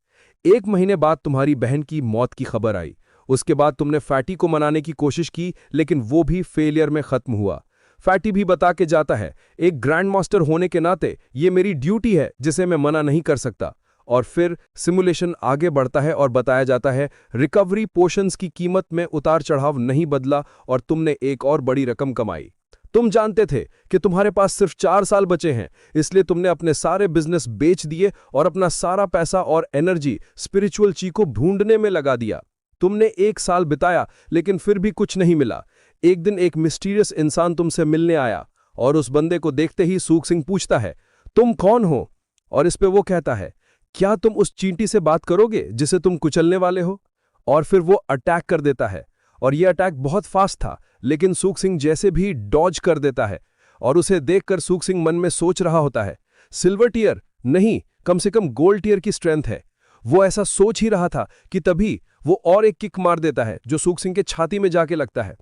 1 महीने बाद तुम्हारी बहन की मौत की खबर आई। उसके बाद तुमने फैटी को मनाने की कोशिश की, लेकिन वो भी फेलियर में खत्म हुआ। फैटी भी बता के जाता है, एक ग्रैंड मास्टर होने के नाते ये मेरी ड्यूटी है जिसे मैं मना नहीं कर सकता। और फिर सिमुलेशन आगे बढ़ता है और बताया जाता है, रिकवरी पोशंस की कीमत में उतार चढ़ाव नहीं बदला और तुमने एक और बड़ी रकम कमाई। तुम जानते थे कि तुम्हारे पास सिर्फ 4 साल बचे हैं, इसलिए तुमने अपने सारे बिजनेस बेच दिए और अपना सारा पैसा और एनर्जी स्पिरिचुअल ची को ढूंढने में लगा दिया। तुमने 1 साल बिताया, लेकिन फिर भी कुछ नहीं मिला। एक दिन एक मिस्टीरियस इंसान तुमसे मिलने आया, और उस बंदे को देखते ही सूक सिंह पूछता है, तुम कौन हो? और इस पे वो कहता है, क्या तुम उस चींटी से बात करोगे जिसे तुम कुचलने वाले हो? और फिर वो अटैक कर देता है, और ये अटैक बहुत फास्ट था, लेकिन सूक सिंह जैसे भी डॉज कर देता है। और उसे देखकर सूक सिंह मन में सोच रहा होता है, सिल्वर टीयर नहीं, कम से कम गोल्ड टीयर की स्ट्रेंथ है। वो ऐसा सोच ही रहा था कि तभी वो और एक किक मार देता है जो सूक सिंह के छाती में जाके लगता है,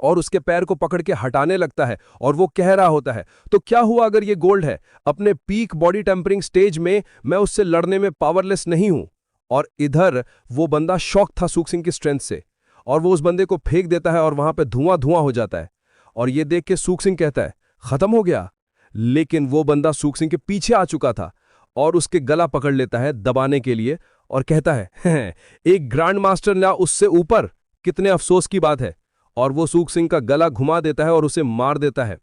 और उसके पैर को पकड़ के हटाने लगता है। और वो कह रहा होता है, तो क्या हुआ अगर ये गोल्ड है? अपने पीक बॉडी टेम्परिंग स्टेज में मैं उससे लड़ने में पावरलेस नहीं हूं। और इधर वो बंदा शॉक था सूक सिंह की स्ट्रेंथ से, और वो उस बंदे को फेंक देता है और वहां पे धुआं धुआं हो जाता है। और ये देख के सूक सिंह कहता है, खत्म हो गया। लेकिन वो बंदा सूक सिंह के पीछे आ चुका था और उसके गला पकड़ लेता है दबाने के लिए, और कहता है, एक ग्रैंड मास्टर ना उससे ऊपर, कितने अफसोस की बात है। और वो सूक सिंह का गला घुमा देता है और उसे मार देता है,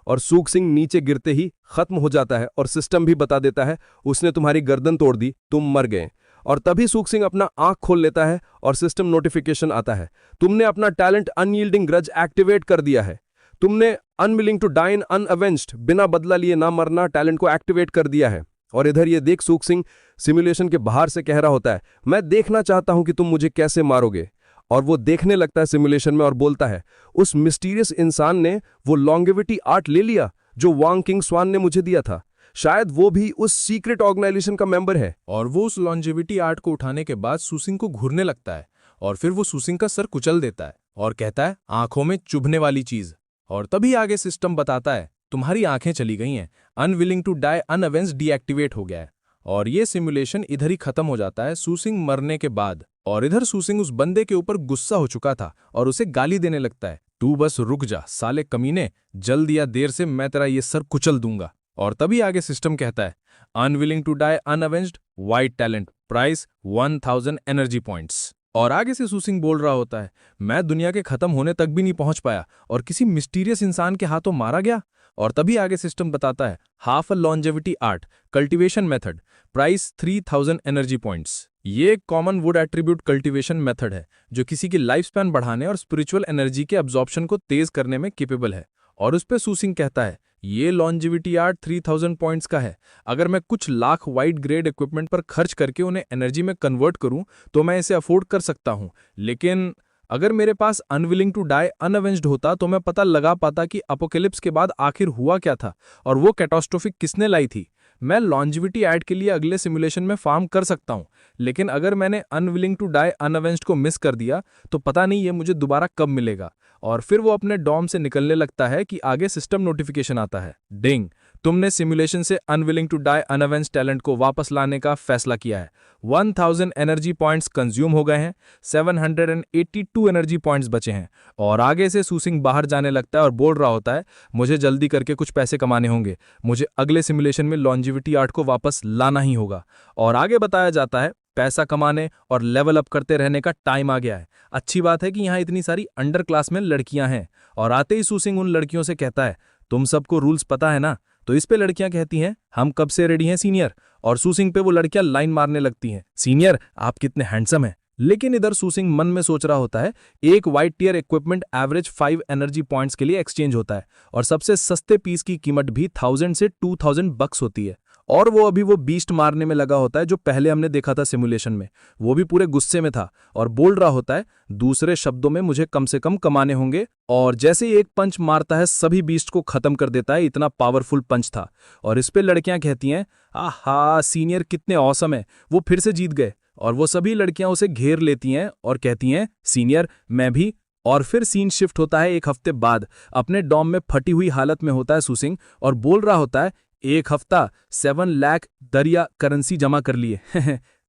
और सूक सिंह नीचे गिरते ही खत्म हो जाता है। और सिस्टम भी बता देता है, उसने तुम्हारी गर्दन तोड़ दी, तुम मर गए। और तभी सूक सिंह अपना आंख खोल लेता है और सिस्टम नोटिफिकेशन आता है, तुमने अपना टैलेंट अनयील्डिंग ग्रज एक्टिवेट कर दिया है। तुमने अनविलिंग टू डाइन अनअवेंज्ड, बिना बदला लिए ना मरना टैलेंट को एक्टिवेट कर दिया है। और इधर ये देख सूक सिंह सिमुलेशन के बाहर से कह रहा होता है, मैं देखना चाहता हूं कि तुम मुझे कैसे मारोगे। और वो देखने लगता है सिमुलेशन में और बोलता है, उस मिस्टीरियस इंसान ने वो लॉन्गेविटी आर्ट ले लिया जो वांग किंग स्वान ने मुझे दिया था। शायद वो भी उस सीक्रेट ऑर्गेनाइजेशन का मेंबर है। और वो उस लॉन्जेविटी आर्ट को उठाने के बाद सुसिंग को घूरने लगता है और फिर वो सुसिंग का सर कुचल देता है और कहता है, आंखों में चुभने वाली चीज। और तभी आगे सिस्टम बताता है, तुम्हारी आंखें चली गई हैं, अनविलिंग टू डाई अनअवेंस डीएक्टिवेट हो गया है। और ये सिमुलेशन इधर ही खत्म हो जाता है सुसिंग मरने के बाद। और इधर सुसिंग उस बंदे के ऊपर गुस्सा हो चुका था और उसे गाली देने लगता है, तू बस रुक जा साले कमीने, जल्द या देर से मैं तेरा ये सर कुचल दूंगा। और तभी आगे सिस्टम कहता है, unwilling to die unavenged, white talent, price 1000 energy points. और आगे से सुसिंग बोल रहा होता है, मैं दुनिया के खत्म होने तक भी नहीं पहुंच पाया और किसी मिस्टीरियस इंसान के हाथों मारा गया। और तभी आगे सिस्टम बताता है, half a longevity art, cultivation method, price 3000 energy points. ये एक common would attribute cultivation method है जो किसी की लाइफ स्पैन बढ़ाने और स्पिरिचुअल एनर्जी के अब्जॉर्प्शन को तेज करने में केपेबल है। और उस पे सुसिंग कहता है, ये लॉन्जेविटी आर्ट 3000 पॉइंट्स का है। अगर मैं कुछ लाख वाइट ग्रेड इक्विपमेंट पर खर्च करके उन्हें एनर्जी में कन्वर्ट करूं तो मैं इसे अफोर्ड कर सकता हूं, लेकिन अगर मेरे पास अनविलिंग टू डाई अनअवेंस्ड होता तो मैं पता लगा पाता कि अपोकेलिप्स के बाद आखिर हुआ क्या था और वो कैटास्ट्रोफिक किसने लाई थी। मैं लॉन्जेविटी ऐड के लिए अगले सिमुलेशन में फार्म कर सकता हूं, लेकिन अगर मैंने अनविलिंग टू डाई अनअवेंस्ड को मिस कर दिया तो पता नहीं ये मुझे दोबारा कब मिलेगा। और फिर वो अपने डॉम से निकलने लगता है कि आगे सिस्टम नोटिफिकेशन आता है, डिंग, तुमने सिमुलेशन से अनविलिंग टू डाई अनअवेंस्ड टैलेंट को वापस लाने का फैसला किया है। 1000 एनर्जी पॉइंट्स कंज्यूम हो गए हैं, 782 एनर्जी पॉइंट्स बचे हैं। और आगे से सुसिंग बाहर जाने लगता है और बोल रहा होता है, मुझे जल्दी करके कुछ पैसे कमाने होंगे, मुझे अगले सिमुलेशन में लॉन्जेविटी आर्ट को वापस लाना ही होगा। और आगे बताया जाता है, पैसा कमाने और लेवल अप करते रहने का टाइम आ गया है। अच्छी बात है कि यहाँ इतनी सारी अंडर क्लास में लड़कियां हैं। और आते ही सुसिंग उन लड़कियों से कहता है, तुम सबको रूल्स पता है ना? तो इस पे लड़कियां कहती हैं, हम कब से रेडी हैं सीनियर। और सुसिंग पे वो लड़कियां लाइन मारने लगती हैं, सीनियर आप कितने हैंडसम हैं। लेकिन इधर सुसिंग मन में सोच रहा होता है, एक white tier equipment average 5 energy points के लिए एक्सचेंज होता है और सबसे सस्ते पीस की कीमत भी 1000 से 2000 बक्स होती है। और वो अभी वो बीस्ट मारने में लगा होता है जो पहले हमने देखा था सिमुलेशन में। वो भी पूरे गुस्से में था और बोल रहा होता है, दूसरे शब्दों में मुझे कम से कम कमाने होंगे। और जैसे ही एक पंच मारता है सभी बीस्ट को खत्म कर देता है, इतना पावरफुल पंच था। और इस पे लड़कियां कहती हैं, आहा सीनियर कितने ऑसम है, वो फिर से जीत गए। और वो सभी लड़कियां उसे घेर लेती हैं और कहती हैं, सीनियर मैं भी। और फिर सीन शिफ्ट होता है एक हफ्ते बाद। अपने डॉम में फटी हुई हालत में होता है सुसिंग और बोल रहा होता है, एक हफ्ता 7 लाख दरिया करेंसी जमा कर लिए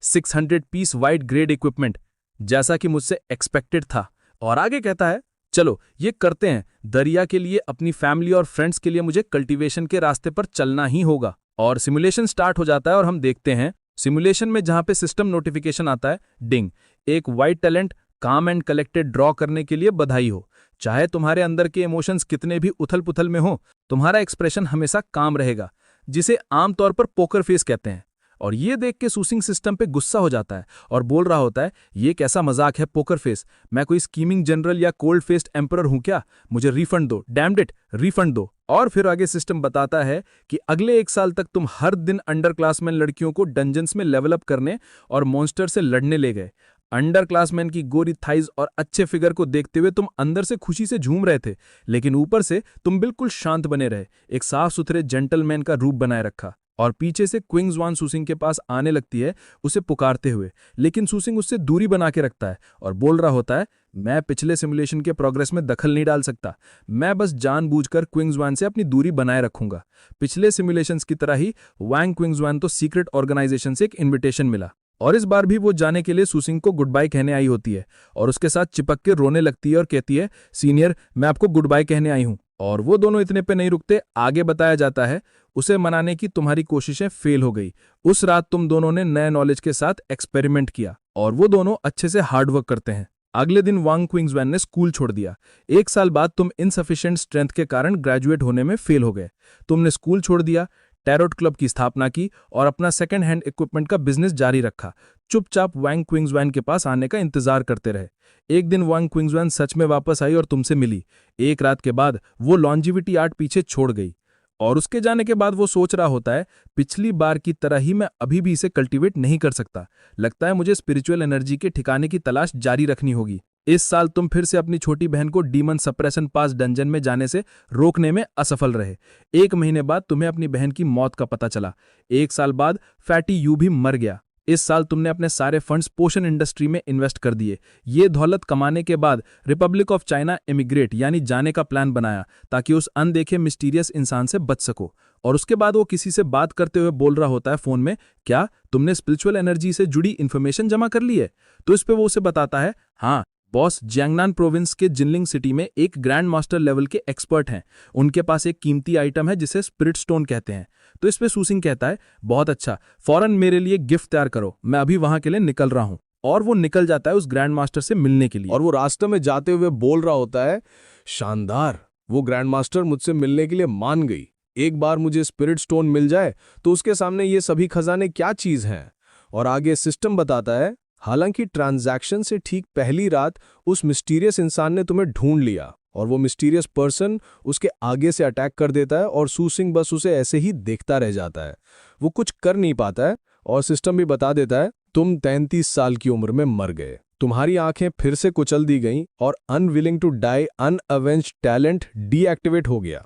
600 पीस वाइट ग्रेड इक्विपमेंट, जैसा कि मुझसे एक्सपेक्टेड था। और आगे कहता है, चलो ये करते हैं, दरिया के लिए, अपनी फैमिली और फ्रेंड्स के लिए मुझे कल्टीवेशन के रास्ते पर चलना ही होगा। और सिमुलेशन स्टार्ट हो जाता है और हम देखते हैं सिमुलेशन में जहां पे सिस्टम नोटिफिकेशन आता है, डिंग, एक वाइट टैलेंट काम एंड कलेक्टेड ड्रॉ करने के लिए बधाई हो। चाहे तुम्हारे अंदर के इमोशंस कितने भी उथल पुथल में हो, तुम्हारा एक्सप्रेशन हमेशा काम रहेगा, जिसे आमतौर पर पोकर फेस कहते हैं। और ये देख के सुसिंग सिस्टम पे गुस्सा हो जाता है और बोल रहा होता है, ये कैसा मजाक है पोकर फेस, मैं कोई स्कीमिंग जनरल या कोल्ड फेस्ड एम्परर हूं क्या? मुझे रिफंड दो, डैम्ड इट, रिफंड दो। और फिर आगे सिस्टम बताता है कि अगले 1 साल तक तुम हर दिन अंडर क्लासमैन लड़कियों को डंजन्स में लेवल अप करने और मॉन्स्टर से लड़ने ले गए। अंडर क्लासमैन की गोरी थाइज और अच्छे फिगर को देखते हुए तुम अंदर से खुशी से झूम रहे थे, लेकिन ऊपर से तुम बिल्कुल शांत बने रहे, एक साफ सुथरे जेंटलमैन का रूप बनाए रखा। और पीछे से क्विंग स्वान सुसिंग के पास आने लगती है उसे पुकारते हुए, लेकिन सुसिंग उससे दूरी बना के रखता है और बोल रहा होता है, मैं पिछले सिमुलेशन के प्रोग्रेस में दखल नहीं डाल सकता, मैं बस जानबूझकर क्विंग स्वान से अपनी दूरी बनाए रखूंगा। पिछले सिमुलेशंस की तरह ही वांग क्विंग स्वान तो सीक्रेट ऑर्गेनाइजेशन से एक इन्विटेशन मिला और इस बार भी वो जाने के लिए सुसिंग को गुड बाय कहने आई होती है और उसके साथ चिपक के रोने लगती है और कहती है, सीनियर मैं आपको गुड बाय कहने आई हूं। और वो दोनों इतने पे नहीं रुकते, आगे बताया जाता है, उसे मनाने की तुम्हारी कोशिशें फेल हो गई। उस रात तुम दोनों ने नए नॉलेज के साथ एक्सपेरिमेंट किया और वो दोनों अच्छे से हार्डवर्क करते हैं। अगले दिन वांग क्विंग्सवैन ने स्कूल छोड़ दिया। 1 साल बाद तुम इनसफिशिएंट स्ट्रेंथ के कारण ग्रेजुएट होने में फेल हो गए। तुमने स्कूल छोड़ दिया, टैरोट क्लब की स्थापना की और अपना सेकंड हैंड इक्विपमेंट का बिजनेस जारी रखा। चुपचाप वांग क्विंग्सवैन के पास आने का इंतजार करते रहे। एक दिन वांग क्विंग्सवैन सच में वापस आई और तुमसे मिली। 1 रात के बाद वो लॉन्जिविटी आर्ट पीछे छोड़ गई और उसके जाने के बाद वो सोच रहा होता है, पिछली बार की तरह ही मैं अभी भी इसे कल्टीवेट नहीं कर सकता। लगता है मुझे स्पिरिचुअल एनर्जी के ठिकाने की तलाश जारी रखनी होगी। इस साल तुम फिर से अपनी छोटी बहन को डीमन सप्रेशन पास डंजन में जाने से रोकने में असफल रहे। 1 महीने बाद तुम्हें अपनी बहन की मौत का पता चला। 1 साल बाद फैटी यू भी मर गया। इस साल तुमने अपने सारे फंड्स पोषण इंडस्ट्री में इन्वेस्ट कर दिए। ये दौलत कमाने के बाद रिपब्लिक ऑफ चाइना इमिग्रेट यानी जाने का प्लान बनाया ताकि उस अनदेखे मिस्टीरियस इंसान से बच सको। और उसके बाद वो किसी से बात करते हुए बोल रहा होता है फोन में, क्या तुमने स्पिरिचुअल एनर्जी से जुड़ी इन्फॉर्मेशन जमा कर ली है? तो इस पे वो उसे बताता है, हाँ बॉस, जियांगनान प्रोविंस के जिनलिंग सिटी में एक ग्रैंड मास्टर लेवल के एक्सपर्ट हैं। उनके पास एक कीमती आइटम है जिसे स्पिरिट स्टोन कहते हैं। तो इस पे सूसिंग कहता है, बहुत अच्छा, फौरन मेरे लिए गिफ्ट तैयार करो, मैं अभी वहां के लिए निकल रहा हूं। और वो निकल जाता है उस ग्रैंड मास्टर से मिलने के लिए। और वो रास्ते में जाते हुए बोल रहा होता है, शानदार, वो ग्रैंड मास्टर मुझसे मिलने के लिए मान गई। एक बार मुझे स्पिरिट स्टोन मिल जाए तो उसके सामने ये सभी खजाने क्या चीज हैं। और आगे सिस्टम बताता है, हालांकि ट्रांजैक्शन से ठीक पहली रात उस मिस्टीरियस इंसान ने तुम्हें ढूंढ लिया और वो मिस्टीरियस पर्सन उसके आगे से अटैक कर देता है और सूसिंग बस उसे ऐसे ही देखता रह जाता है। वो कुछ कर नहीं पाता है और सिस्टम भी बता देता है, तुम 33 साल की उम्र में मर गए, तुम्हारी आंखें फिर से कुचल दी गईं और unwilling to die unavenged talent deactivate हो गया।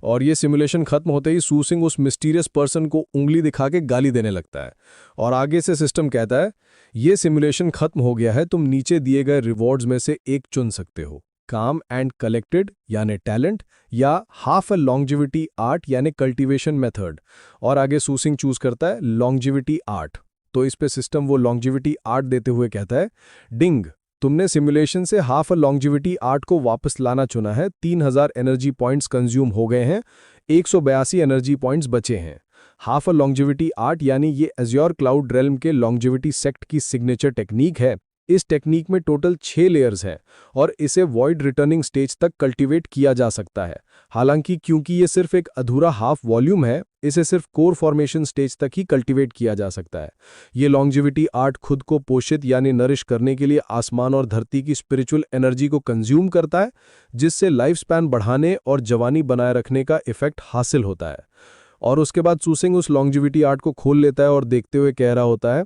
और ये सिमुलेशन खत्म होते ही सूसिंग उस मिस्टीरियस पर्सन को उंगली दिखा के गाली देने लगता है। और आगे से सिस्टम कहता है, ये सिमुलेशन खत्म हो गया है, तुम नीचे दिए गए रिवॉर्ड्स में से एक चुन सकते हो, काम एंड कलेक्टेड यानी टैलेंट या हाफ अ लॉन्जिविटी आर्ट यानी कल्टीवेशन मेथड। और आगे सूसिंग चूज करता है लॉन्जिविटी आर्ट। तो इस पे सिस्टम वो लॉन्जिविटी आर्ट देते हुए कहता है, डिंग, तुमने सिमुलेशन से हाफ अ लॉन्जिविटी आर्ट को वापस लाना चुना है। 3000 एनर्जी पॉइंट्स कंज्यूम हो गए हैं, 182 एनर्जी पॉइंट्स बचे हैं। हाफ अ लॉन्जिविटी आर्ट यानी ये एज्योर क्लाउड रेल्म के लॉन्जिविटी सेक्ट की सिग्नेचर टेक्निक है। इस टेक्निक में टोटल 6 लेयर्स हैं और इसे वॉइड रिटर्निंग स्टेज तक कल्टीवेट किया जा सकता है। हालांकि क्योंकि ये सिर्फ एक अधूरा हाफ वॉल्यूम है, इसे सिर्फ कोर फॉर्मेशन स्टेज तक ही कल्टीवेट किया जा सकता है। ये लॉन्जिविटी आर्ट खुद को पोषित यानी नरिश करने के लिए आसमान और धरती की स्पिरिचुअल एनर्जी को कंज्यूम करता है, जिससे लाइफ स्पैन बढ़ाने और जवानी बनाए रखने का इफेक्ट हासिल होता है। और उसके बाद सूसिंग उस लॉन्जिविटी आर्ट को खोल लेता है और देखते हुए कह रहा होता है,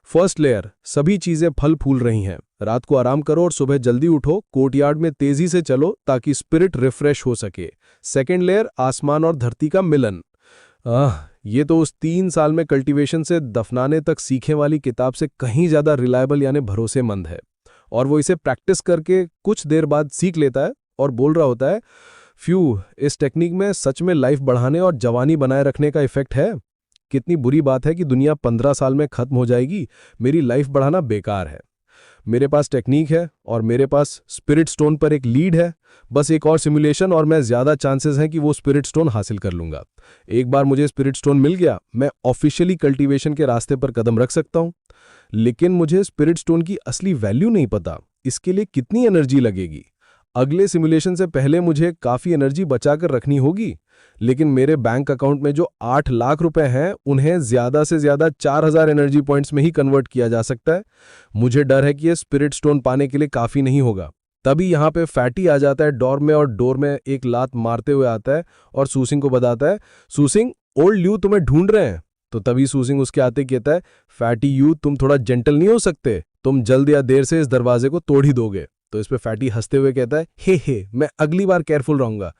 फर्स्ट लेयर, सभी चीजें फल फूल रही हैं, रात को आराम करो और सुबह जल्दी उठो, कोर्टयार्ड में तेजी से चलो ताकि स्पिरिट रिफ्रेश हो सके। सेकेंड लेयर, आसमान और धरती का मिलन। ये तो उस 3 साल में कल्टीवेशन से दफनाने तक सीखे वाली किताब से कहीं ज्यादा रिलायबल यानी भरोसेमंद है। और वो इसे प्रैक्टिस करके कुछ देर बाद सीख लेता है और बोल रहा होता है, फ्यू, इस टेक्निक में सच में लाइफ बढ़ाने और जवानी बनाए रखने का इफेक्ट है। कितनी बुरी बात है कि दुनिया 15 साल में खत्म हो जाएगी, मेरी लाइफ बढ़ाना बेकार है। मेरे पास टेक्निक है और मेरे पास स्पिरिट स्टोन पर एक लीड है, बस एक और सिमुलेशन और मैं ज्यादा चांसेस हैं कि वो स्पिरिट स्टोन हासिल कर लूंगा। एक बार मुझे स्पिरिट स्टोन मिल गया, मैं ऑफिशियली कल्टीवेशन के रास्ते पर कदम रख सकता हूं। लेकिन मुझे स्पिरिट स्टोन की असली वैल्यू नहीं पता, इसके लिए कितनी एनर्जी लगेगी। अगले सिमुलेशन से पहले मुझे काफी एनर्जी बचाकर रखनी होगी, लेकिन मेरे बैंक अकाउंट में जो 8 लाख रुपए हैं उन्हें ज्यादा से ज्यादा 4000 एनर्जी पॉइंट्स में ही कन्वर्ट किया जा सकता है। मुझे डर है कि ये स्पिरिट स्टोन पाने के लिए काफी नहीं होगा। तभी यहाँ पे फैटी आ जाता है डोर में और डोर में एक लात मारते हुए आता है और सूसिंग को बताता है, सूसिंग, ओल्ड यू तुम्हें ढूंढ रहे हैं। तो तभी सूसिंग उसके आते कहता है, फैटी यू, तुम थोड़ा जेंटल नहीं हो सकते, तुम जल्द या देर से इस दरवाजे को तोड़ ही दोगे। तो इस पे फैटी हंसते हुए कहता है, हे, मैं अगली बार केयरफुल रहूंगा।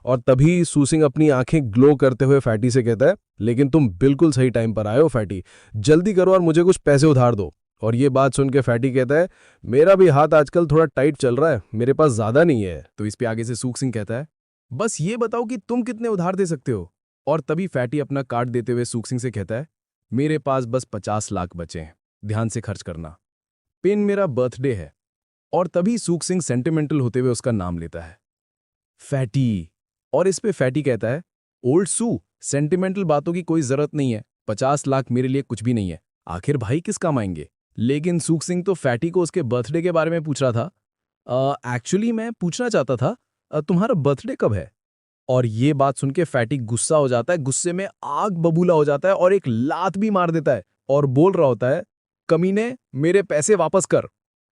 और तभी सूसिंग अपनी आंखें ग्लो करते हुए फैटी से कहता है, लेकिन तुम बिल्कुल सही टाइम पर आए हो फैटी, जल्दी करो और मुझे कुछ पैसे उधार दो। और ये बात सुन के फैटी कहता है, मेरा भी हाथ आजकल थोड़ा टाइट चल रहा है, मेरे पास ज्यादा नहीं है। तो इस पे आगे से सूसिंग कहता है, बस ये बताओ कि तुम कितने उधार दे सकते हो। और तभी फैटी अपना कार्ड देते हुए सूसिंग से कहता है, मेरे पास बस 50 लाख बचे हैं, ध्यान से खर्च करना, पिन मेरा बर्थडे है। और तभी सूसिंग सेंटिमेंटल होते हुए उसका नाम लेता है, फैटी। और इस पे फैटी कहता है, ओल्ड सू, सेंटिमेंटल बातों की कोई जरूरत नहीं है, 50 लाख मेरे लिए कुछ भी नहीं है, आखिर भाई किस काम आएंगे। लेकिन सूसिंग तो फैटी को उसके बर्थडे के बारे में पूछ रहा था। एक्चुअली मैं पूछना चाहता था, तुम्हारा बर्थडे कब है। और ये बात सुन के फैटी गुस्सा हो जाता है, गुस्से में आग बबूला हो जाता है और एक लात भी मार देता है और बोल रहा होता है, कमीने, मेरे पैसे वापस कर।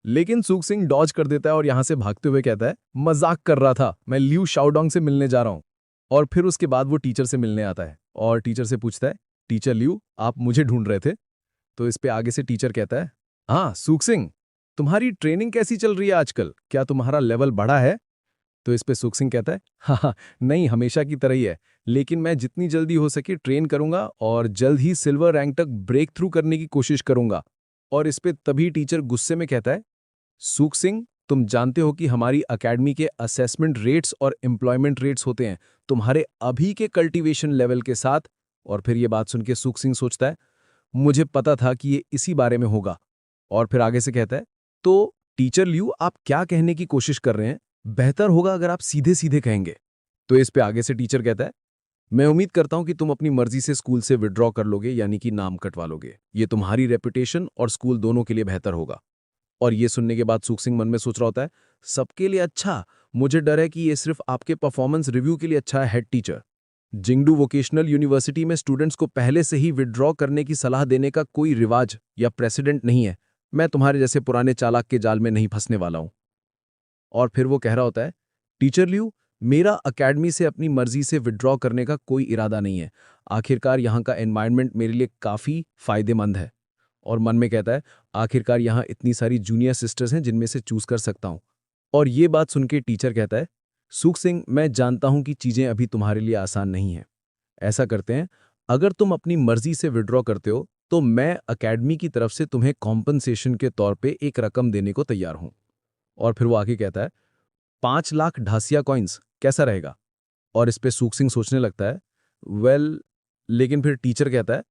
लेकिन सूसिंग डॉज कर देता है और यहां से भागते हुए कहता है, मजाक कर रहा था, मैं लियू शाओडोंग से मिलने जा रहा हूं। और फिर उसके बाद वो टीचर से मिलने आता है और टीचर से पूछता है, टीचर लियू, आप मुझे ढूंढ रहे थे। तो इस पे आगे से टीचर कहता है, हाँ सूसिंग, तुम्हारी ट्रेनिंग कैसी चल रही है आजकल? क्या तुम्हारा लेवल बढ़ा है? तो इस पे सुख सिंह कहता है, हाँ, नहीं, हमेशा की तरह ही है, लेकिन मैं जितनी जल्दी हो सके ट्रेन करूंगा और जल्द ही सिल्वर रैंक तक ब्रेक थ्रू करने की कोशिश करूंगा। और इस पे तभी टीचर गुस्से में कहता है, सुख सिंह, तुम जानते हो कि हमारी एकेडमी के असेसमेंट रेट्स और एम्प्लॉयमेंट रेट्स होते हैं तुम्हारे अभी के कल्टीवेशन लेवल के साथ। और फिर ये बात सुन के सुख सिंह सोचता है, मुझे पता था कि ये इसी बारे में होगा। और फिर आगे से कहता है, तो टीचर लियू, आप क्या कहने की कोशिश कर रहे हैं? बेहतर होगा अगर आप सीधे सीधे कहेंगे। तो इस पे आगे से टीचर कहता है, मैं उम्मीद करता हूं कि तुम अपनी मर्जी से स्कूल से विड्रॉ कर लोगे, यानी कि नाम कटवा लोगे। ये तुम्हारी रेपुटेशन और स्कूल दोनों के लिए बेहतर होगा। और ये सुनने के बाद सुख सिंह मन में सोच रहा होता है, सबके लिए अच्छा, मुझे डर है कि ये सिर्फ आपके परफॉर्मेंस रिव्यू के लिए अच्छा है हेड टीचर। जिंगडू वोकेशनल यूनिवर्सिटी में स्टूडेंट्स को पहले से ही विड्रॉ करने की सलाह देने का कोई रिवाज या प्रेसिडेंट नहीं है। मैं तुम्हारे जैसे पुराने चालाक के जाल में नहीं फंसने वाला हूं। और फिर वो कह रहा होता है, टीचर लियू, मेरा अकेडमी से अपनी मर्जी से विड्रॉ करने का कोई इरादा नहीं है। आखिरकार यहाँ का एनवायरनमेंट मेरे लिए काफ़ी फायदेमंद है। और मन में कहता है, आखिरकार यहाँ इतनी सारी जूनियर सिस्टर्स हैं जिनमें से चूज कर सकता हूँ। और ये बात सुन के टीचर कहता है, सुख सिंह, मैं जानता हूँ कि चीज़ें अभी तुम्हारे लिए आसान नहीं हैं। ऐसा करते हैं, अगर तुम अपनी मर्जी से विड्रॉ करते हो तो मैं अकेडमी की तरफ से तुम्हें कॉम्पनसेशन के तौर पे एक रकम देने को तैयार हूँ। और फिर वो आगे कहता है, 5 लाख ढासिया कॉइन्स कैसा रहेगा? और इस पे सुख सिंह सोचने लगता है, वेल, लेकिन फिर टीचर कहता है,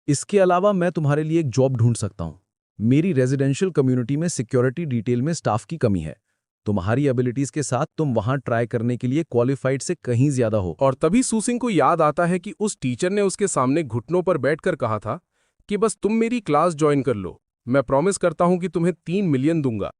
इसके अलावा मैं तुम्हारे लिए एक जॉब ढूंढ सकता हूं। मेरी रेजिडेंशियल कम्युनिटी में सिक्योरिटी डिटेल में स्टाफ की कमी है। तुम्हारी एबिलिटीज के साथ तुम वहां ट्राई करने के लिए क्वालिफाइड से कहीं ज्यादा हो। और तभी सुसिंग को याद आता है कि उस टीचर ने उसके सामने घुटनों पर बैठकर कहा था कि बस तुम मेरी क्लास ज्वाइन कर लो, मैं प्रॉमिस करता हूं कि तुम्हें 3 मिलियन दूंगा।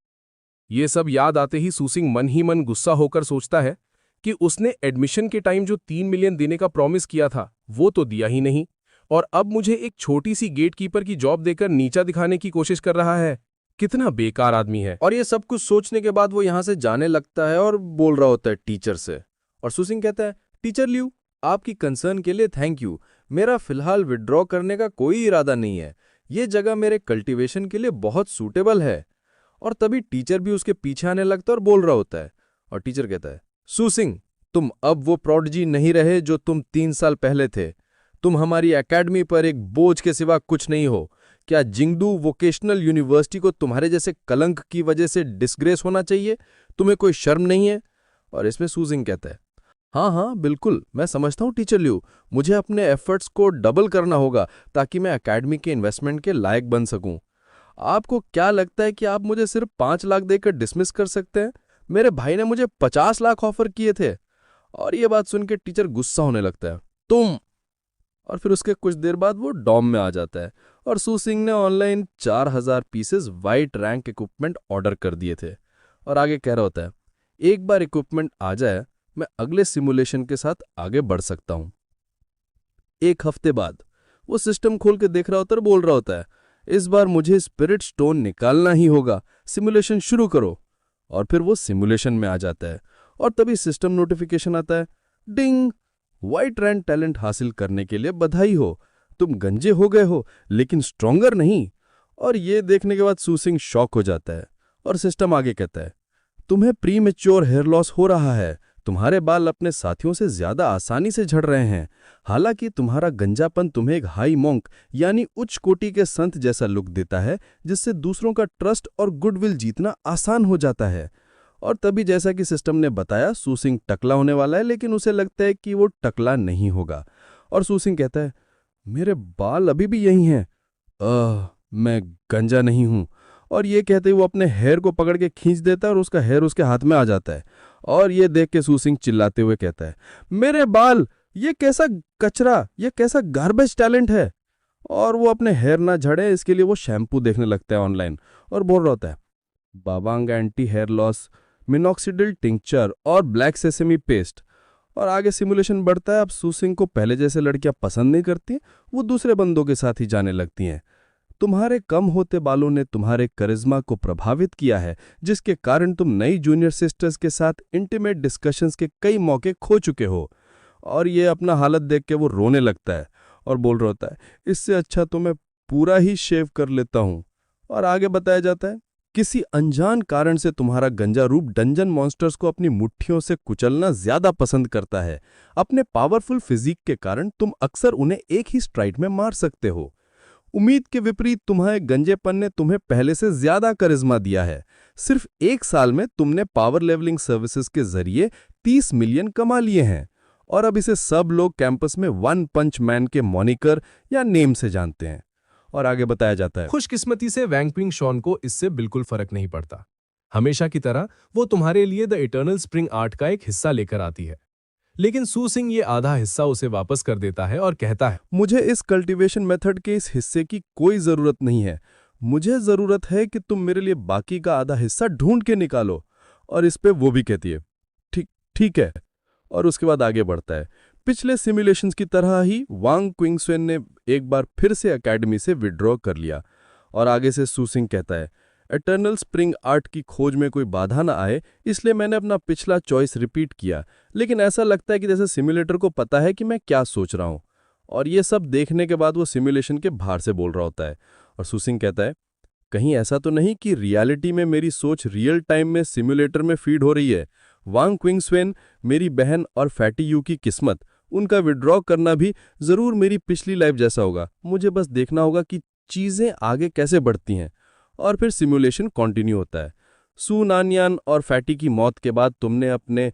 ये सब याद आते ही सुसिंग मन ही मन गुस्सा होकर सोचता है कि उसने एडमिशन के टाइम जो 3 मिलियन देने का प्रॉमिस किया था वो तो दिया ही नहीं, और अब मुझे एक छोटी सी गेटकीपर की जॉब देकर नीचा दिखाने की कोशिश कर रहा है। कितना बेकार आदमी है। और ये सब कुछ सोचने के बाद वो यहाँ से जाने लगता है और बोल रहा होता है टीचर से। और सुसिंग कहता है, टीचर लियू, आपकी कंसर्न के लिए थैंक यू। मेरा फिलहाल विड्रॉ करने का कोई इरादा नहीं है। ये जगह मेरे कल्टीवेशन के लिए बहुत सूटेबल है। और तभी टीचर भी उसके पीछे आने लगता है और बोल रहा होता है। और टीचर कहता है, सुसिंग, तुम अब वो प्रोडिजी नहीं रहे जो तुम 3 साल पहले थे। तुम हमारी एकेडमी पर एक बोझ के सिवा कुछ नहीं हो। क्या जिंगडू वोकेशनल यूनिवर्सिटी को तुम्हारे जैसे कलंक की वजह से डिसग्रेस होना चाहिए? तुम्हें कोई शर्म नहीं है? और इसमें सुसिंग कहता है, हाँ, बिल्कुल, मैं समझता हूँ टीचर लियू, मुझे अपने एफर्ट्स को डबल करना होगा ताकि मैं एकेडमी के इन्वेस्टमेंट के लायक बन सकूं। आपको क्या लगता है कि आप मुझे सिर्फ 5 लाख देकर डिसमिस कर सकते हैं? मेरे भाई ने मुझे 50 लाख ऑफर किए थे। और ये बात सुन के टीचर गुस्सा होने लगता है, तुम। और फिर उसके कुछ देर बाद वो डॉम में आ जाता है और सुसिंग ने online 4000 pieces white rank equipment order कर दिए थे। और आगे कह रहा होता है, एक बार इक्विपमेंट आ जाए मैं अगले सिमुलेशन के साथ आगे बढ़ सकता हूं। 1 हफ्ते बाद वो सिस्टम खोल के देख रहा होता है और बोल रहा होता है, इस बार मुझे स्पिरिट स्टोन निकालना ही होगा, सिमुलेशन शुरू करो। और फिर वो सिमुलेशन में आ जाता है और तभी सिस्टम नोटिफिकेशन आता है, डिंग, व्हाइट रैंक टैलेंट हासिल करने के लिए बधाई हो, तुम गंजे हो गए हो लेकिन स्ट्रोंगर नहीं। और ये देखने के बाद सुसिंग शॉक हो जाता है और सिस्टम आगे कहता है, तुम्हें प्री मैच्योर हेयर लॉस हो रहा है, तुम्हारे बाल अपने साथियों से ज्यादा आसानी से झड़ रहे हैं। हालांकि तुम्हारा गंजापन तुम्हें एक हाई मॉन्क यानी उच्च कोटि के संत जैसा लुक देता है, जिससे दूसरों का ट्रस्ट और गुडविल जीतना आसान हो जाता है। और तभी जैसा कि सिस्टम ने बताया, सुसिंग टकला होने वाला है, लेकिन उसे लगता है कि वो टकला नहीं होगा। और सुसिंग कहता है, मेरे बाल अभी भी यही हैं, मैं गंजा नहीं हूं। और ये कहते वो अपने हेयर को पकड़ के खींच देता है और उसका हेयर उसके हाथ में आ जाता है। और ये देख के सुसिंग चिल्लाते हुए कहता है, मेरे बाल, ये कैसा कचरा, ये कैसा गार्बेज टैलेंट है। और वो अपने हेयर ना झड़े इसके लिए वो शैम्पू देखने लगता है ऑनलाइन और बोल रहा होता है, बाबांग anti hair loss, minoxidil tincture और ब्लैक सेसेमी पेस्ट। और आगे सिमुलेशन बढ़ता है। अब सुसिंग को पहले जैसे लड़कियां पसंद नहीं करती, वो दूसरे बंदों के साथ ही जाने लगती हैं। तुम्हारे कम होते बालों ने तुम्हारे करिश्मा को प्रभावित किया है, जिसके कारण तुम नई जूनियर सिस्टर्स के साथ इंटीमेट डिस्कशंस के कई मौके खो चुके हो। और ये अपना हालत देख के वो रोने लगता है और बोल रहा होता है, इससे अच्छा तो मैं पूरा ही शेव कर लेता हूं। और आगे बताया जाता है किसी अनजान कारण से तुम्हारा गंजा रूप डंजन मॉन्स्टर्स को अपनी मुट्ठियों से कुचलना ज्यादा पसंद करता है। अपने पावरफुल फिजिक के कारण तुम अक्सर उन्हें एक ही स्ट्राइक में मार सकते हो। उम्मीद के विपरीत तुम्हारे गंजेपन ने तुम्हें पहले से ज्यादा करिश्मा दिया है। सिर्फ 1 साल में तुमने पावर लेवलिंग सर्विसेज के जरिए 30 मिलियन कमा लिए हैं और अब इसे सब लोग कैंपस में वन पंच मैन के मॉनिकर या नेम से जानते हैं। और आगे बताया जाता है, खुशकिस्मती से वैंग क्विंग शॉन को इससे बिल्कुल फर्क नहीं पड़ता। हमेशा की तरह वो तुम्हारे लिए द इटर्नल स्प्रिंग आर्ट का एक हिस्सा लेकर आती है, लेकिन सू सिंह ये आधा हिस्सा उसे वापस कर देता है और कहता है, मुझे इस कल्टीवेशन मेथड के इस हिस्से की कोई जरूरत नहीं है। मुझे जरूरत है कि तुम मेरे लिए बाकी का आधा हिस्सा ढूंढ के निकालो। और इस पे वो भी कहती है, ठीक ठीक है। और उसके बाद आगे बढ़ता है, पिछले सिमुलेशंस की तरह ही वांग क्विंगस्वेन ने एक बार फिर से एकेडमी से विड्रॉ कर लिया। और आगे से सू सिंह कहता है, इटर्नल स्प्रिंग आर्ट की खोज में कोई बाधा ना आए, इसलिए मैंने अपना पिछला चॉइस रिपीट किया, लेकिन ऐसा लगता है कि जैसे सिमुलेटर को पता है कि मैं क्या सोच रहा हूं। और ये सब देखने के बाद वो सिमुलेशन के बाहर से बोल रहा होता है। और सू सिंह कहता है, कहीं ऐसा तो नहीं कि रियलिटी में मेरी सोच रियल टाइम में सिमुलेटर में फीड हो रही है। वांग क्विंगस्वेन, मेरी बहन और फैटी यू की किस्मत, उनका विड्रॉ करना भी जरूर मेरी पिछली लाइफ जैसा होगा। मुझे बस देखना होगा कि चीजें आगे कैसे बढ़ती हैं। और फिर सिमुलेशन कंटिन्यू होता है। सू नानयान और फैटी की मौत के बाद तुमने अपने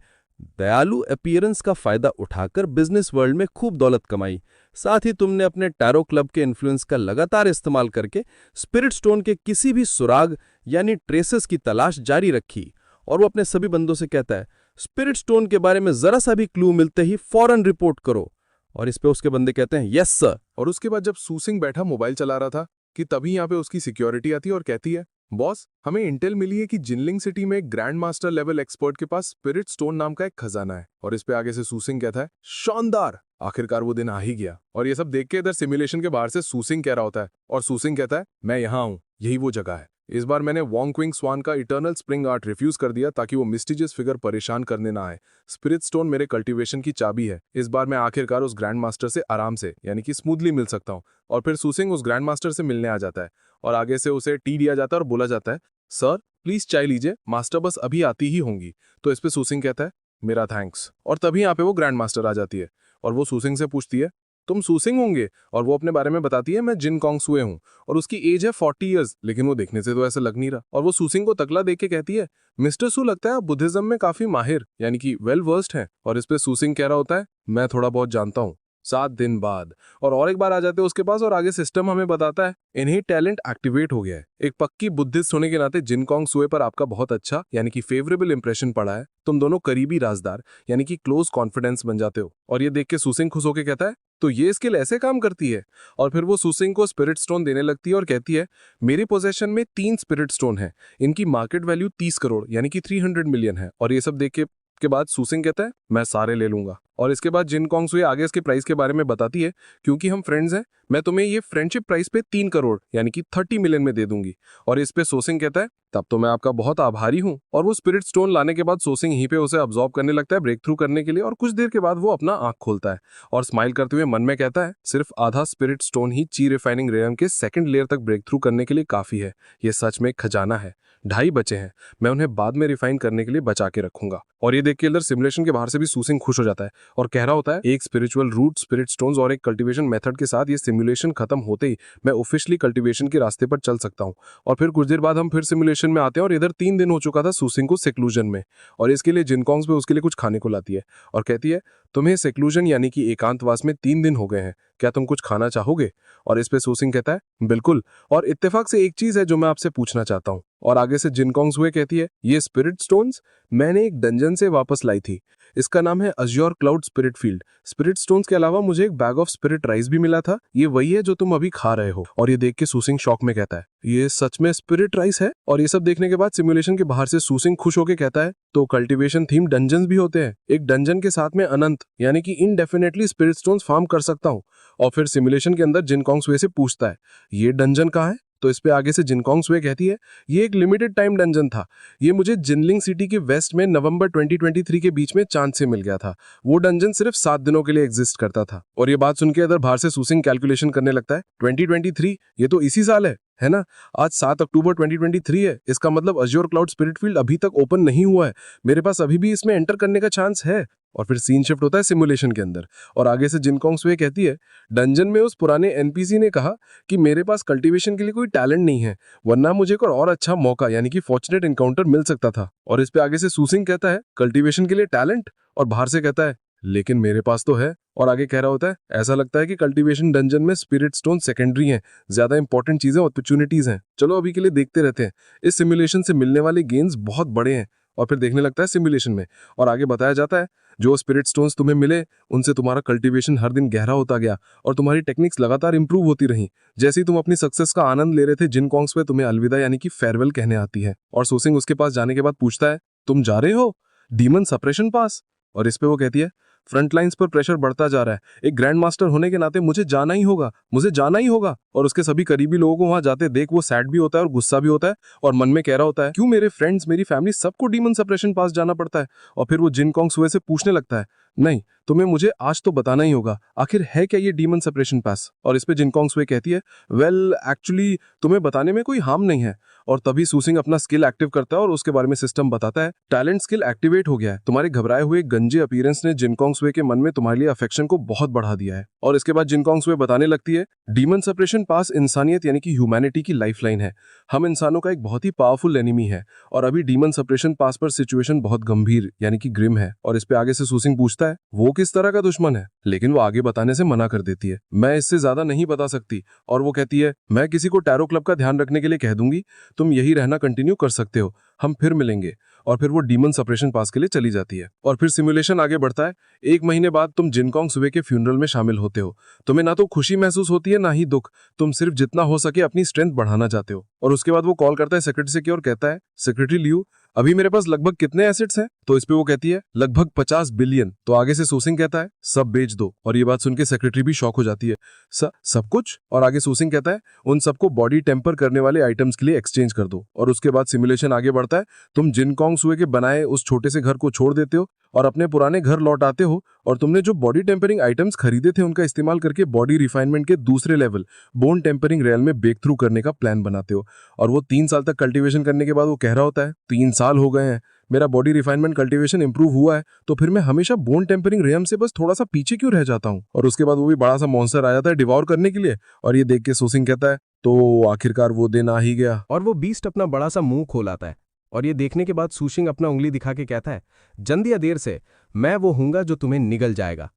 दयालु अपीयरेंस का फायदा उठाकर बिजनेस वर्ल्ड में खूब दौलत कमाई। साथ ही तुमने अपने टैरो क्लब के इन्फ्लुएंस का लगातार इस्तेमाल करके स्पिरिट स्टोन के किसी भी सुराग यानी ट्रेसेस की तलाश जारी रखी। और वो अपने सभी बंदों से कहता है, स्पिरिट स्टोन के बारे में जरा सा भी क्लू मिलते ही फौरन रिपोर्ट करो। और इस पे उसके बंदे कहते हैं, यस सर। और उसके बाद जब सू सिंह बैठा मोबाइल चला रहा था कि तभी यहाँ पे उसकी सिक्योरिटी आती है और कहती है, बॉस, हमें इंटेल मिली है कि जिनलिंग सिटी में एक ग्रैंड मास्टर लेवल एक्सपर्ट के पास स्पिरिट स्टोन नाम का एक खजाना है। और इस पे आगे से सू सिंह कहता है, शानदार, आखिरकार वो दिन आ ही गया। और ये सब देख के इधर सिमुलेशन के बाहर से सू सिंह कह रहा होता है, और सू सिंह कहता है, मैं यहाँ हूँ, यही वो जगह है। इस बार मैंने वांग क्विंग स्वान का इटर्नल स्प्रिंग आर्ट रिफ्यूज कर दिया ताकि वो मिस्टीजियस फिगर परेशान करने ना आए। स्पिरिट स्टोन मेरे कल्टीवेशन की चाबी है। इस बार मैं आखिरकार उस ग्रैंड मास्टर से आराम से यानी कि स्मूथली मिल सकता हूँ। और फिर सू सिंह उस ग्रैंड मास्टर से मिलने आ जाता है और आगे से उसे टी दिया जाता है और बोला जाता है, सर प्लीज चाय लीजिए, मास्टर बस अभी आती ही होंगी। तो इस पे सू सिंह कहता है, मेरा थैंक्स। और तभी यहाँ पे वो ग्रैंड मास्टर आ जाती है और वो सू सिंह से पूछती है, तुम सू सिंह होंगे? और वो अपने बारे में बताती है, मैं जिन कॉन्ग सुए हूँ और उसकी एज है 40 ईयर्स, लेकिन वो देखने से तो ऐसा लग नहीं रहा। और वो सू सिंह को तकला देख के कहती है, मिस्टर सू, लगता है आप बुद्धिज्म में काफी माहिर यानी कि वेल वर्स्ड हैं। और इस पे सू सिंह कह रहा होता है, मैं थोड़ा बहुत जानता हूँ। 7 दिन बाद और एक बार आ जाते हैं उसके पास और आगे सिस्टम हमें बताता है, इन्हीं टैलेंट एक्टिवेट हो गया है। एक पक्की बुद्धिस्ट होने के नाते जिन कॉन्ग सुए पर आपका बहुत अच्छा यानी कि फेवरेबल इंप्रेशन पड़ा है। तुम दोनों करीबी राजदार यानी कि क्लोज कॉन्फिडेंस बन जाते हो। और ये देख के सू सिंह खुश होकर कहता है, तो ये स्किल ऐसे काम करती है। और फिर वो सू सिंह को स्पिरिट स्टोन देने लगती है और कहती है, मेरे पोजेशन में 3 स्पिरिट स्टोन है, इनकी मार्केट वैल्यू 30 करोड़ यानी कि 300 मिलियन है। और ये सब देख के बाद सू सिंह कहता है, मैं सारे ले लूंगा। और इसके बाद जिन कॉन्ग सुए आगे इसके प्राइस के बारे में बताती है, क्योंकि हम फ्रेंड्स हैं, मैं तुम्हें ये फ्रेंडशिप प्राइस पे 3 करोड़ यानी कि 30 मिलियन में दे दूंगी। और इस पे सू सिंह कहता है, तब तो मैं आपका बहुत आभारी हूँ। और वो स्पिरिट स्टोन लाने के बाद सू सिंह यहीं पे उसे अब्सॉर्ब करने लगता है ब्रेक थ्रू करने के लिए। और कुछ देर के बाद वो अपना आंख खोलता है और स्माइल करते हुए मन में कहता है, सिर्फ आधा स्पिरिट स्टोन ही ची रिफाइनिंग रेयम के 2nd लेयर तक ब्रेक थ्रू करने के लिए काफी है। ये सच में एक खजाना है। 2.5 बचे हैं, मैं उन्हें बाद में रिफाइन करने के लिए बचा के रखूंगा। और ये देख के अंदर सिमुलेशन के बाहर से भी सू सिंह खुश हो जाता है और कह रहा होता है, एक स्पिरिचुअल रूट, स्पिरिट स्टोन्स और एक कल्टीवेशन मेथड के साथ ये सिमुलेशन खत्म होते ही मैं ऑफिशियली कल्टीवेशन के रास्ते पर चल सकता हूँ। और फिर कुछ देर बाद हम फिर सिमुलेशन में आते हैं और इधर 3 दिन हो चुका था सू सिंह को सेक्लूजन में। और इसके लिए जिन कॉन्ग्स पे उसके लिए कुछ खाने को लाती है और कहती है, तुम्हें सेक्लूजन यानी कि एकांतवास में 3 दिन हो गए हैं, क्या तुम कुछ खाना चाहोगे? और इस पे सू सिंह कहता है, बिल्कुल, और इत्तेफाक से एक चीज है जो मैं आपसे पूछना चाहता हूँ। और आगे से जिन कॉन्ग्स हुए कहती है, ये स्पिरिट स्टोन्स मैंने एक डंजन से वापस लाई थी, इसका नाम है Azure cloud spirit field. Spirit stones के अलावा मुझे एक बैग ऑफ स्पिरिट राइस भी मिला था, ये वही है जो तुम अभी खा रहे हो। और ये देख के सू सिंह शॉक में कहता है, ये सच में स्पिरिट राइस है? और ये सब देखने के बाद सिमुलेशन के बाहर से सू सिंह खुश होकर कहता है, तो कल्टीवेशन थीम डंजन्स भी होते हैं, एक डंजन के साथ में अनंत यानी कि इनडेफिनेटली स्पिरिट स्टोन्स फार्म कर सकता हूँ। और फिर सिमुलेशन के अंदर जिन कॉन्ग सुए से पूछता है, ये डंजन कहाँ है? तो इस पे आगे से जिन कॉन्ग सुए कहती है, ये एक लिमिटेड टाइम डंजन था, ये मुझे जिनलिंग सिटी के वेस्ट में नवंबर 2023 के बीच में चांद से मिल गया था। वो डंजन सिर्फ 7 दिनों के लिए एग्जिस्ट करता था। और ये बात सुनकर इधर बाहर से सू सिंह कैलकुलेशन करने लगता है, 2023 ये तो इसी साल है। है ना? आज 7 अक्टूबर 2023 है, इसका मतलब अज्योर क्लाउड स्पिरिट फील्ड अभी तक ओपन नहीं हुआ है, मेरे पास अभी भी इसमें एंटर करने का चांस है। और फिर सीन शिफ्ट होता है सिमुलेशन के अंदर, और आगे से जिनकोंग सुए कहती है, डंजन में उस पुराने एनपीसी ने कहा कि मेरे पास कल्टीवेशन के लिए कोई टैलेंट नहीं है, वरना मुझे कोई और अच्छा मौका यानी कि फॉर्चुनेट एनकाउंटर मिल सकता था। और इस पे आगे से सूसिंग कहता है, कल्टीवेशन के लिए टैलेंट, और बाहर से कहता है, लेकिन मेरे पास तो है। और आगे कह रहा होता है, ऐसा लगता है कि कल्टीवेशन डंजन में स्पिरिट स्टोन सेकेंडरी हैं, ज्यादा इंपॉर्टेंट चीजें अपॉर्चुनिटीज हैं। चलो अभी के लिए देखते रहते हैं। इस सिमुलेशन से मिलने वाले गेन्स बहुत बड़े हैं। और फिर देखने लगता है सिमुलेशन में, और आगे बताया जाता है, जो स्पिरिट स्टोन्स तुम्हें मिले उनसे तुम्हारा कल्टीवेशन हर दिन गहरा होता गया और तुम्हारी टेक्निक्स लगातार इंप्रूव होती रही। जैसे ही तुम अपनी सक्सेस का आनंद ले रहे थे, जिनकोंग सुए तुम्हें अलविदा यानी कि फेयरवेल कहने आती है। और सूसिंग उसके पास जाने के बाद पूछता है, तुम जा रहे हो डीमन सप्रेशन पास? और इस पे वो कहती है, फ्रंट लाइंस पर प्रेशर बढ़ता जा रहा है, एक ग्रैंड मास्टर होने के नाते मुझे जाना ही होगा, मुझे जाना ही होगा। और उसके सभी करीबी लोगों को वहां जाते देख वो सैड भी होता है और गुस्सा भी होता है, और मन में कह रहा होता है, क्यों मेरे फ्रेंड्स, मेरी फैमिली, सबको डीमन सप्रेशन पास जाना पड़ता है। और फिर वो जिनकोंग सुए से पूछने लगता है, नहीं, तुम्हें मुझे आज तो बताना ही होगा, आखिर है क्या ये डीमन सप्रेशन पास? और इस पे जिनकोंग सुए कहती है, वेल एक्चुअली तुम्हें बताने में कोई हार्म नहीं है। और तभी सूसिंग अपना स्किल एक्टिव करता है और उसके बारे में सिस्टम बताता है, टैलेंट स्किल एक्टिवेट हो गया है, तुम्हारे घबराए हुए गंजे अपीयरेंस ने जिनकोंग सुए के मन में तुम्हारे लिए अफेक्शन को बहुत बढ़ा दिया है। और इसके बाद जिनकोंग सुए बताने लगती है, डीमन सप्रेशन पास इंसानियत यानी कि ह्यूमैनिटी की लाइफलाइन है, हम इंसानों का एक बहुत ही पावरफुल एनिमी है, और अभी डीमन सप्रेशन पास पर सिचुएशन बहुत गंभीर यानी कि ग्रिम है। और इस पे आगे से सूसिंग पूछता है, वो किस तरह का दुश्मन है? लेकिन वो आगे बताने से मना कर देती है, मैं इससे ज्यादा नहीं बता सकती। और वो कहती है, मैं किसी को टैरो क्लब का ध्यान रखने के लिए कह दूंगी, तुम यही रहना कंटिन्यू कर सकते हो, हम फिर मिलेंगे। और फिर वो डीमन सप्रेशन पास के लिए चली जाती है। और फिर सिमुलेशन आगे बढ़ता है। 1 महीने बाद तुम जिनकोंग सुए के फ्यूनरल में शामिल होते हो। तुम्हें ना तो खुशी महसूस होती है ना ही दुख, तुम सिर्फ जितना हो सके अपनी स्ट्रेंथ बढ़ाना चाहते हो। और उसके बाद वो कॉल करता है सेक्रेटरी से और कहता है, सेक्रेटरी लियू, अभी मेरे पास लगभग कितने एसेट्स हैं? तो इस पे वो कहती है, लगभग 50 बिलियन। तो आगे से सूसिंग कहता है, सब बेच दो। और ये बात सुन के सेक्रेटरी भी शॉक हो जाती है, सब कुछ? और आगे सूसिंग कहता है, उन सबको बॉडी टेम्पर करने वाले आइटम्स के लिए एक्सचेंज कर दो। और उसके बाद सिमुलेशन आगे बढ़ता है। तुम जिनकोंग सुए के बनाए उस छोटे से घर को छोड़ देते हो और अपने पुराने घर लौट आते हो, और तुमने जो बॉडी टेम्परिंग आइटम्स खरीदे थे उनका इस्तेमाल करके बॉडी रिफाइनमेंट के दूसरे लेवल बोन टेम्परिंग रियल में ब्रेक थ्रू करने का प्लान बनाते हो। और वो 3 साल तक कल्टीवेशन करने के बाद वो कह रहा होता है, 3 साल हो गए हैं, मेरा बॉडी रिफाइनमेंट कल्टीवेशन इंप्रूव हुआ है, तो फिर मैं हमेशा बोन टेम्परिंग रियम से बस थोड़ा सा पीछे क्यों रह जाता हूँ? और उसके बाद वो भी बड़ा सा मॉन्स्टर आ जाता है डिवॉर करने के लिए। और ये देख के सूसिंग कहता है, तो आखिरकार वो दिन आ ही गया। और वो बीस्ट अपना बड़ा सा मुंह खोल आता है, और ये देखने के बाद सूशिंग अपना उंगली दिखा के कहता है, जल्दी या देर से मैं वो हूंगा जो तुम्हें निगल जाएगा।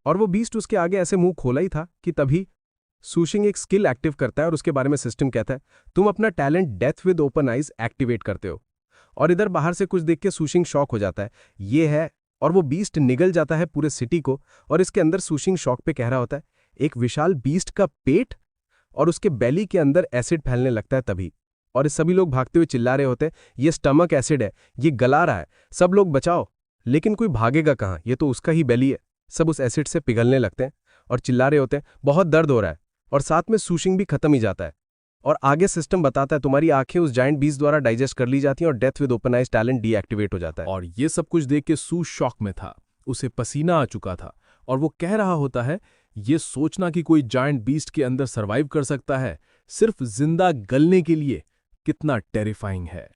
और वो बीस्ट उसके आगे ऐसे मुंह खोला ही था कि तभी सूशिंग एक स्किल एक्टिव करता है और उसके बारे में सिस्टम कहता है, तुम अपना talent death with open eyes activate करते हो। और इधर बाहर से कुछ देख के सूशिंग शॉक हो जाता है, ये है। और वो बीस्ट निगल जाता है पूरे सिटी को, और इसके अंदर सूशिंग शॉक पे कह रहा होता है, एक विशाल बीस्ट का पेट, और उसके बेली के अंदर एसिड फैलने लगता है तभी। और इस सभी लोग भागते हुए चिल्ला रहे होते हैं, ये स्टमक एसिड है, ये गला रहा है, सब लोग बचाओ। लेकिन कोई भागेगा कहाँ, ये तो उसका ही बेली है। सब उस एसिड से पिघलने लगते हैं और चिल्ला रहे होते हैं, बहुत दर्द हो रहा है। और साथ में सूशिंग भी खत्म ही जाता है। और आगे सिस्टम बताता है, तुम्हारी आंखें उस जायंट बीस्ट द्वारा डाइजेस्ट कर ली जाती हैं और death with open eyes talent deactivate हो जाता है। और ये सब कुछ देख के सू शॉक में था, उसे पसीना आ चुका था, और वो कह रहा होता है, ये सोचना कि कोई जायंट बीस्ट के अंदर सरवाइव कर सकता है सिर्फ जिंदा गलने के लिए, कितना टेरिफाइंग है।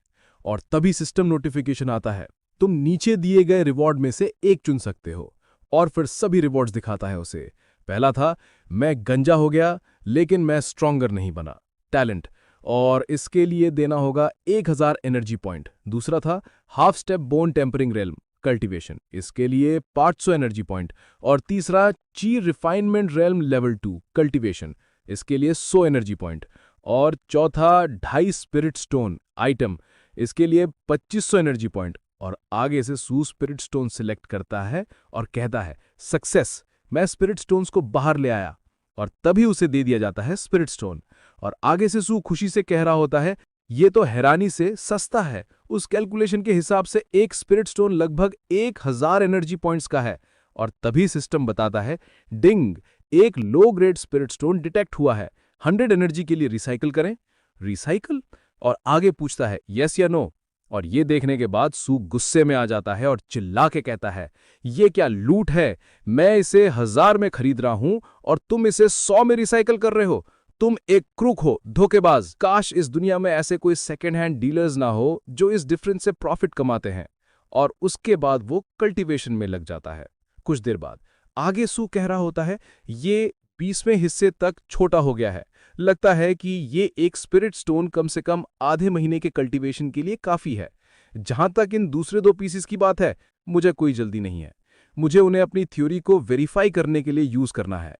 और तभी सिस्टम नोटिफिकेशन आता है, तुम नीचे दिए गए रिवॉर्ड में से एक चुन सकते हो। और फिर सभी रिवॉर्ड्स दिखाता है उसे। पहला था, मैं गंजा हो गया लेकिन मैं स्ट्रॉन्गर नहीं बना, टैलेंट, और इसके लिए देना होगा 1000 एनर्जी पॉइंट। दूसरा था, half step bone tempering realm, cultivation, इसके लिए 500 एनर्जी पॉइंट। और तीसरा, ची रिफाइनमेंट रेल्म लेवल 2, कल्टीवेशन, इसके लिए 100 एनर्जी पॉइंट। और चौथा, 2.5 स्पिरिट स्टोन आइटम, इसके लिए 2500 एनर्जी पॉइंट। और आगे से सू स्पिरिट स्टोन सिलेक्ट करता है और कहता है, सक्सेस, मैं स्पिरिट स्टोन्स को बाहर ले आया। और तभी उसे दे दिया जाता है स्पिरिट स्टोन। और आगे से सू खुशी से कह रहा होता है, ये तो हैरानी से सस्ता है। उस कैलकुलेशन के हिसाब से एक स्पिरिट स्टोन लगभग 1000 एनर्जी पॉइंट्स का है। और तभी सिस्टम बताता है, डिंग, एक low grade spirit stone detect हुआ है, 100 एनर्जी के लिए रिसाइकल करें। रिसाइकल? और आगे पूछता है, यस या नो। और ये देखने के बाद सू गुस्से में आ जाता है और चिल्ला के कहता है, ये क्या लूट है, मैं इसे 1000 में खरीद रहा हूं और तुम इसे 100 में रिसाइकल कर रहे हो, तुम एक क्रूक हो, धोखेबाज। काश इस दुनिया में ऐसे कोई सेकेंड हैंड डीलर्स ना हो जो इस डिफरेंस से प्रॉफिट कमाते हैं। और उसके बाद वो कल्टीवेशन में लग जाता है। कुछ देर बाद आगे सू कह रहा होता है, ये 20वें हिस्से तक छोटा हो गया है। लगता है कि ये एक स्पिरिट स्टोन कम से कम आधे महीने के कल्टीवेशन के लिए काफी है। जहां तक इन दूसरे 2 पीसेस की बात है, मुझे कोई जल्दी नहीं है। मुझे उन्हें अपनी थ्योरी को वेरीफाई करने के लिए यूज करना है।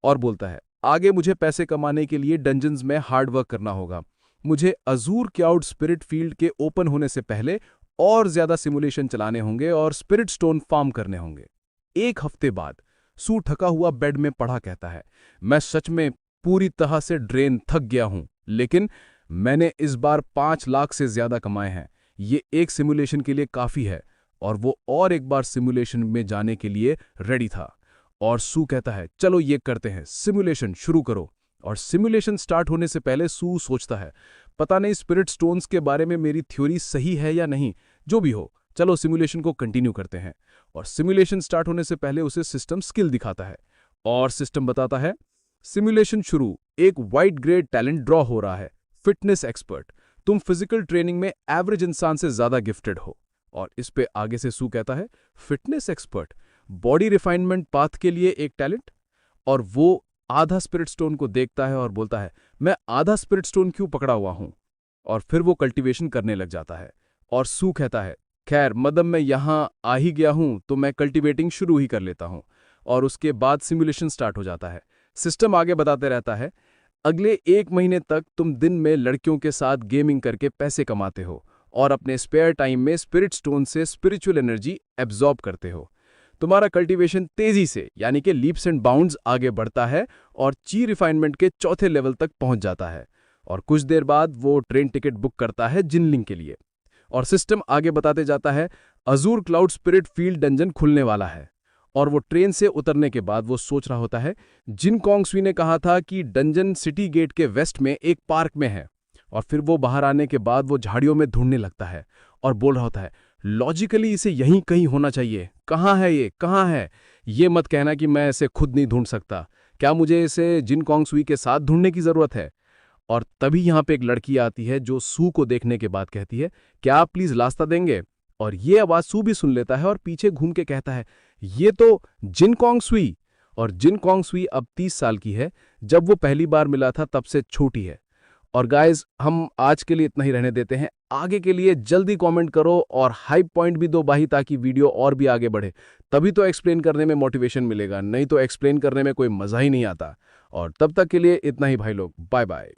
और बोलता है, आगे मुझे पैसे कमाने के लिए डंजन्स में हार्ड वर्क करना होगा। मुझे अजूर क्लाउड स्पिरिट फील्ड के ओपन होने से पहले और ज्यादा सिमुलेशन चलाने होंगे और स्पिरिट स्टोन फार्म करने होंगे। 1 हफ्ते बाद सू थका हुआ बेड में पड़ा कहता है, मैं सच में पूरी तरह से ड्रेन थक गया हूं, लेकिन मैंने इस बार 5 लाख से ज्यादा कमाए हैं। ये एक सिमुलेशन के लिए काफी है। और वो और एक बार सिमुलेशन में जाने के लिए रेडी था। और सू कहता है, चलो ये करते हैं, सिमुलेशन शुरू करो। और सिमुलेशन स्टार्ट होने से पहले सू सोचता है, पता नहीं स्पिरिट स्टोन्स के बारे में मेरी थ्योरी सही है या नहीं, जो भी हो, चलो सिमुलेशन को कंटिन्यू करते हैं। और सिमुलेशन स्टार्ट होने से पहले उसे सिस्टम स्किल दिखाता है। और सिस्टम बताता है, सिमुलेशन शुरू, एक वाइट ग्रेड टैलेंट ड्रॉ हो रहा है, फिटनेस एक्सपर्ट। तुम फिजिकल ट्रेनिंग में एवरेज इंसान से ज्यादा गिफ्टेड हो। और इस पे आगे से सू कहता है, fitness expert, body refinement path के लिए एक टैलेंट। और वो आधा स्पिरिट स्टोन को देखता है और बोलता है, मैं आधा स्पिरिट स्टोन क्यों पकड़ा हुआ हूं। और फिर वो कल्टीवेशन करने लग जाता है। और सू कहता है, खैर मदम मैं यहां आ ही गया हूं तो मैं कल्टीवेटिंग शुरू ही कर लेता हूं। और उसके बाद सिमुलेशन स्टार्ट हो जाता है। सिस्टम आगे बताते रहता है, अगले 1 महीने तक तुम दिन में लड़कियों के साथ गेमिंग करके पैसे कमाते हो और अपने स्पेयर टाइम में स्पिरिट स्टोन से स्पिरिचुअल एनर्जी एब्जॉर्ब करते हो। तुम्हारा कल्टीवेशन तेजी से यानी कि लीप्स एंड बाउंड्स आगे बढ़ता है और ची रिफाइनमेंट के 4थे लेवल तक पहुंच जाता है। और कुछ देर बाद वो ट्रेन टिकट बुक करता है जिनलिंग के लिए। और सिस्टम आगे बताते जाता है, Azzur cloud spirit field dungeon खुलने वाला है। और वो ट्रेन से उतरने के बाद वो सोच रहा होता है, जिन कॉन्गसुई ने कहा था कि डंजन सिटी गेट के वेस्ट में एक पार्क में है। और फिर वो बाहर आने के बाद वो झाड़ियों में ढूंढने लगता है और बोल रहा होता है, लॉजिकली इसे यहीं कहीं होना चाहिए। कहाँ है ये, कहाँ है? ये मत कहना कि मैं इसे खुद नहीं ढूंढ सकता। क्या मुझे इसे जिन कॉन्गसुई के साथ ढूंढने की जरूरत है? और तभी यहाँ पे एक लड़की आती है जो सू को देखने के बाद कहती है, क्या आप प्लीज रास्ता देंगे? और ये आवाज सू भी सुन लेता है और पीछे घूम के कहता है, ये तो जिन कॉन्गसुई। और जिन कॉन्गसुई अब 30 साल की है, जब वो पहली बार मिला था तब से छोटी है। और गाइज हम आज के लिए इतना ही रहने देते हैं। आगे के लिए जल्दी कमेंट करो और हाई पॉइंट भी दो भाई, ताकि वीडियो और भी आगे बढ़े। तभी तो एक्सप्लेन करने में मोटिवेशन मिलेगा, नहीं तो एक्सप्लेन करने में कोई मजा ही नहीं आता। और तब तक के लिए इतना ही भाई लोग, बाय बाय।